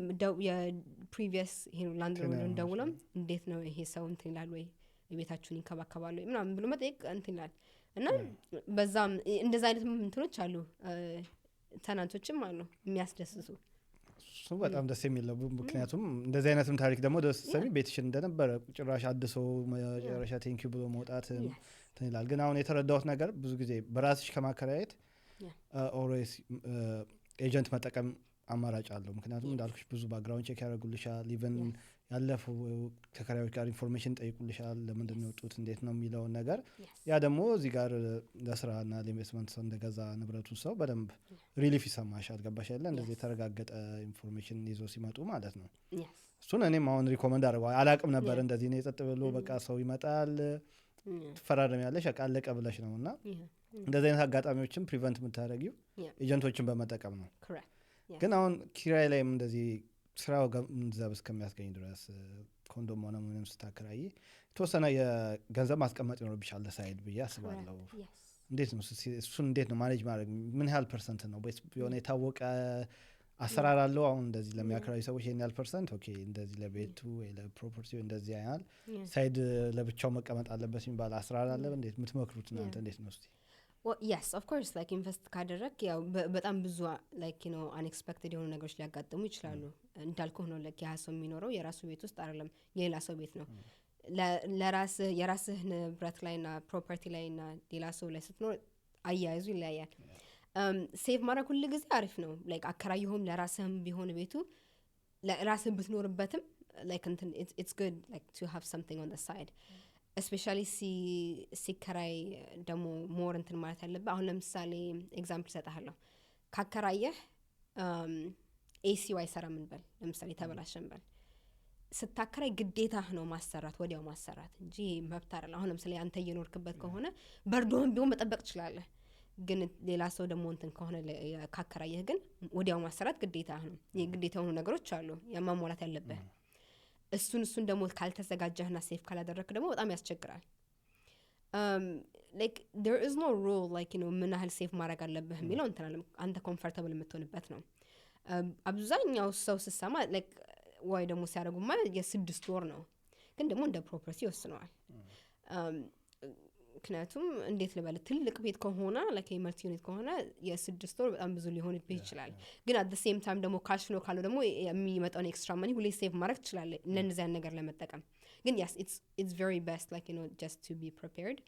የፕሪቪየስ ይሄን ላንድሮድ እንደውለም እንዴት ነው ይሄ ሰው እንትን ይላል ወይ የቤታችሁን ይንከባከባሉ ወይ ምናምን ብሎ መጠየቅ እንትን ይላል እና በዛም እንደዛ አይነት እንትኖች አሉ ተናንቶችም አሉ የሚያስደስቱ እሱ በጣም ደስ የሚል ነው ምክንያቱም እንደዚህ አይነትም ታሪክ ደግሞ ደስ ሰሚ ቤትሽን እንደነበረ ጭራሽ አድሶ መጨረሻ ቴንክ ዩ ብሎ መውጣት ይላል ግን አሁን የተረዳሁት ነገር ብዙ ጊዜ በራስሽ ከማከራየት ኦልዌይስ ኤጀንት መጠቀም አማራጭ አለው ምክንያቱም እንዳልኩሽ ብዙ ባክግራውንድ ቼክ ያደርጉልሻል ኢቨን ያለፉ ተከራዮች ጋር ኢንፎርሜሽን ጠይቁልሻል ለምንድን ነው የወጡት እንዴት ነው የሚለው ነገር ያ ደግሞ እዚህ ጋር ለስራና ለኢንቨስትመንት ሰው እንደገዛ ንብረቱ ሰው በደንብ ሪሊፍ ይሰማሻል ገባሽ አይደል እንደዚህ የተረጋገጠ ኢንፎርሜሽን ይዞ ሲመጡ ማለት ነው እሱን እኔም አሁን ሪኮመንድ አደርገዋለሁ አላቅም ነበር እንደዚህ ነው የጸጥ ብሎ በቃ ሰው ይመጣል ትፈራረሚያለሽ በቃ አለቀ ብለሽ ነውና እንደዚህ አይነት አጋጣሚዎችን ፕሪቨንት የምታደርጊው ኤጀንቶችን በመጠቀም ነው ግን አሁን ኪራይ ላይም እንደዚህ ስራው ገንዘብ እስከሚያስገኝ ድረስ ኮንዶም ሆነ ምንም ስታከራይ የተወሰነ የገንዘብ ማስቀመጥ ይኖርብሻል ለሳይድ ብዬ አስባለሁ እንዴት ነው እሱን እንዴት ነው ማኔጅ ማድረግ ምን ያህል ፐርሰንት ነው ወይስ የሆነ የታወቀ አሰራር አለው አሁን እንደዚህ ለሚያከራዩ ሰዎች ይሄን ያህል ፐርሰንት ኦኬ እንደዚህ ለቤቱ ወይ ለፕሮፐርቲ እንደዚህ ያህል ሳይድ ለብቻው መቀመጥ አለበት የሚባል አሰራር አለ እንዴት የምትመክሩት እናንተ እንዴት ነው እስቲ Well, yes, of course, like invest ካደረክ ያው በጣም ብዙ like you know unexpected የሆኑ ነገሮች ሊያጋጥሙ ይችላሉ እንዳልኩህ ነው like ያ ሰው የሚኖረው የራሱ ቤት ውስጥ አይደለም የሌላ ሰው ቤት ነው ለራስህ የራስህ ንብረት ላይና ፕሮፐርቲ ላይና ሌላ ሰው ላይ ስትኖር አያይዙ ይለያያል ሴቭ ማድረግ ሁሉ ጊዜ አሪፍ ነው like አከራይሁም ለራስህም ቢሆን ቤቱ ለራስህ ብትኖርበትም like it's good like to have something on the side especially ሲከራይ ደግሞ ሞር እንትን ማለት ያለበት አሁን ለምሳሌ ኤግዛምፕል ሰጣለሁ ካከራየህ ኤሲው አይሰራም እንበል ለምሳሌ ተበላሸን በል ስታከራይ ግዴታ ነው ማሰራት ወዲያው ማሰራት እንጂ መብት አይደለም አሁን ለምሳሌ አንተ እየኖርክበት ከሆነ በርዶም ቢሆን መጠበቅ ትችላለህ ግን ሌላ ሰው ደግሞ እንትን ከሆነ ካከራየህ ግን ወዲያው ማሰራት ግዴታ ነው የግዴታ ሆኑ ነገሮች አሉ ያማሟላት ያለበት እሱን ደግሞ ካልተዘጋጀህና ሴፍ ካላደረክ ደግሞ በጣም ያስቸግራል like there is no rule like you know ምን ያህል ሴፍ ማድረግ አለብህ የሚለው እንትን አንተ ኮምፎርታብል የምትሆንበት ነው አብዛኛው ሰው ሲሰማ like ወይ ደግሞ ሲያደርጉማ የ6 ወር ነው ግን ደግሞ እንደ ፕሮፐርቲ ይወስነዋል ምክንያቱም እንዴት ልበል ትልቅ ቤት ከሆነ like መልቲ ዩኒት ከሆነ የ6 ወር በጣም ብዙ ሊሆንብህ ይችላል ግን at the same time ደግሞ ካሽ ፍሎ ካለው ደግሞ የሚመጣውን ኤክስትራ ማኒ ሁሌ ሴቭ ማድረግ ትችላለህ ለነዚህ አይነት ነገር ለመጠቀም ግን yes it's very best like you know just to be prepared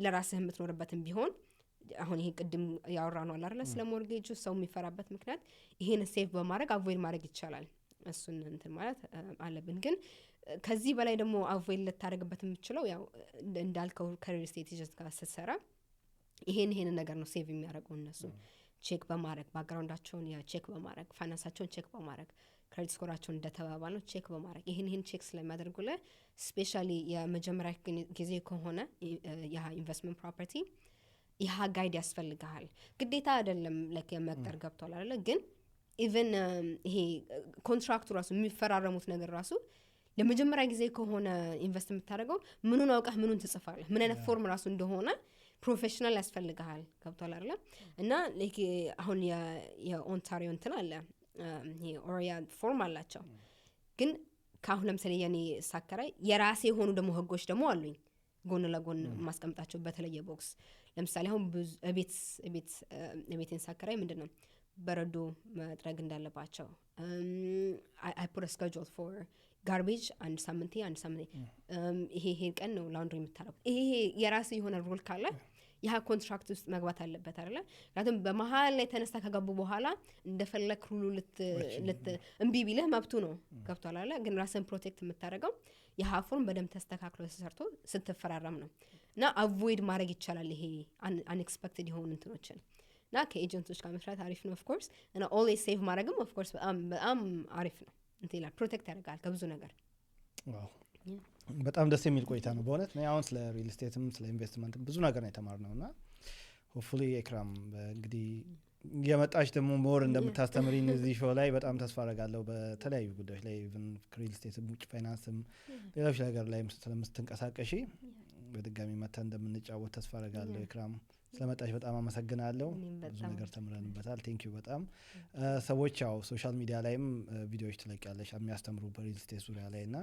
ለራስህ የምትኖርበትም ቢሆን አሁን ይሄ ቅድም ያወራነው አይደል ስለ ሞርጌጁ ሰው የሚፈራበት ምክንያት ይሄን ሴቭ በማድረግ አቮይድ ማድረግ ይቻላል እሱን እንትን ማለት አለብን ግን ከዚህ በላይ ደግሞ አቮይድ ልታደርግበት የምትችለው ያው እንዳልከው ከሪል ስቴት ኤጀንት ጋር ስትሰራ ይሄን ነገር ነው ሴቭ የሚያደርገው እነሱ ቼክ በማድረግ ባክግራውንዳቸውን ቼክ በማድረግ ፋይናንሳቸውን ቼክ በማድረግ ክሬዲት ስኮራቸውን እንደተባባለው ቼክ በማድረግ ይሄን ቼክ ስለሚያደርጉልህ ስፔሻሊ የመጀመሪያ ጊዜ ከሆነ ያ ኢንቨስትመንት ፕሮፐርቲ ይሄ ጋይድ ያስፈልጋል ግዴታ አይደለም like የመቅጠር ገብቷል አይደለ ግን ኢቭን ይሄ ኮንትራክቱ ራሱ የሚፈራረሙት ነገር ራሱ ለመጀመሪያ ጊዜ ከሆነ ኢንቨስት የምታደርገው ምኑን አውቀህ ምኑን ትጽፋለህ ምን አይነት ፎርም ራሱ እንደሆነ ፕሮፌሽናል ያስፈልጋል ገብቷል አይደለ እና like አሁን የኦንታሪዮ እንትን አለ ይሄ ኦሪያ ፎርም አላቸው ግን ካሁን ለምሳሌ የኔ ሳከራይ የራሴ የሆኑ ደግሞ ህጎች ደግሞ አሉኝ ጎን ለጎን ማስቀምጣቸው በተለየ ቦክስ ለምሳሌ አሁን እቤቴን ሳከራይ ምንድነው በረዶ መጥረግ እንዳለባቸው I put a schedule for garbage አንድ ሳምንቴ ይሄ ቀን ነው ላውንድሪ የምታረጉ ይሄ የራሴ የሆነ ሩል ካለ ያ ኮንትራክት ውስጥ መግባት አለበት አይደለ ምክንያቱም በመሃል ላይ ተነስታ ከገቡ በኋላ እንደፈለክ ሩሉ ልት እምቢ ቢልህ መብቱ ነው ገብቷል አይደለ ግን ራስን ፕሮቴክት የምታደርገው የሃፎን በደም ተስተካክሎ ተሰርቶ ስትፈራረም ነው እና አቮይድ ማድረግ ይቻላል ይሄ አንኤክስፔክትድ የሆኑ እንትኖችን እና ከኤጀንቶች ጋር መስራት አሪፍ ነው ኦፍ ኮርስ እና ኦልዌይስ ሴቭ ማድረግም ኦፍ ኮርስ በጣም አሪፍ ነው እንትና ፕሮቴክት ያደርጋል ከብዙ ነገር ዋው በጣም ደስ የሚል ቆይታ ነው በእውነት ነው አሁን ስለ ሪል ስቴትም ስለ ኢንቨስትመንትም ብዙ ነገር ነው የተማርነውና ሆፕፉሊ ኤክራም እንግዲህ የመጣሽ ደግሞ ሞር እንደምታስተምሪኝ እዚህ ሾው ላይ በጣም ተስፋ አደርጋለሁ። በተለያዩ ጉዳዮች ላይ ኢቭን ሪል ስቴትም ውጭ ፋይናንስም ሌሎች ነገር ላይ ስለምትንቀሳቀሺ በድጋሚ መተን እንደምንጫወት ተስፋ አደርጋለሁ። ኢክራም ስለመጣሽ በጣም አመሰግናለሁ። ብዙ ነገር ተምረንበታል። ቴንክ ዩ በጣም ሰዎች ያው ሶሻል ሚዲያ ላይም ቪዲዮዎች ትለቂያለሽ የሚያስተምሩ በሪል ስቴት ዙሪያ ላይ እና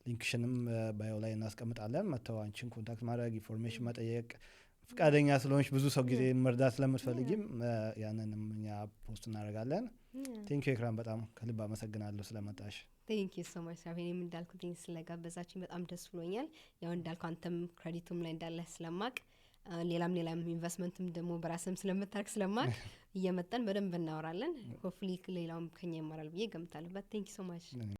ሊንክሽንም ባዮ ላይ እናስቀምጣለን። መተው አንቺን ኮንታክት ማድረግ ኢንፎርሜሽን መጠየቅ ፍቃደኛ ስለሆንሽ ብዙ ሰው ጊዜ መርዳት ስለምትፈልጊም ያንንም እኛ ፖስት እናደርጋለን። ቴንክ ዩ ኢክራም በጣም ከልብ አመሰግናለሁ ስለመጣሽ። ቴንክ ዩ ሶ ማች ሳፊ። እኔም እንዳልኩት ስለጋበዛችን በጣም ደስ ብሎኛል። ያው እንዳልኩ አንተም ክሬዲቱም ላይ እንዳለህ ስለማቅ ሌላም ኢንቨስትመንትም ደግሞ በራስም ስለምታርክ ስለማቅ እየመጣን በደንብ እናወራለን። ሆፕፉሊ ሌላውም ከኛ ይማራል ብዬ ገምታለሁ። ቴንክ ዩ ሶ ማች።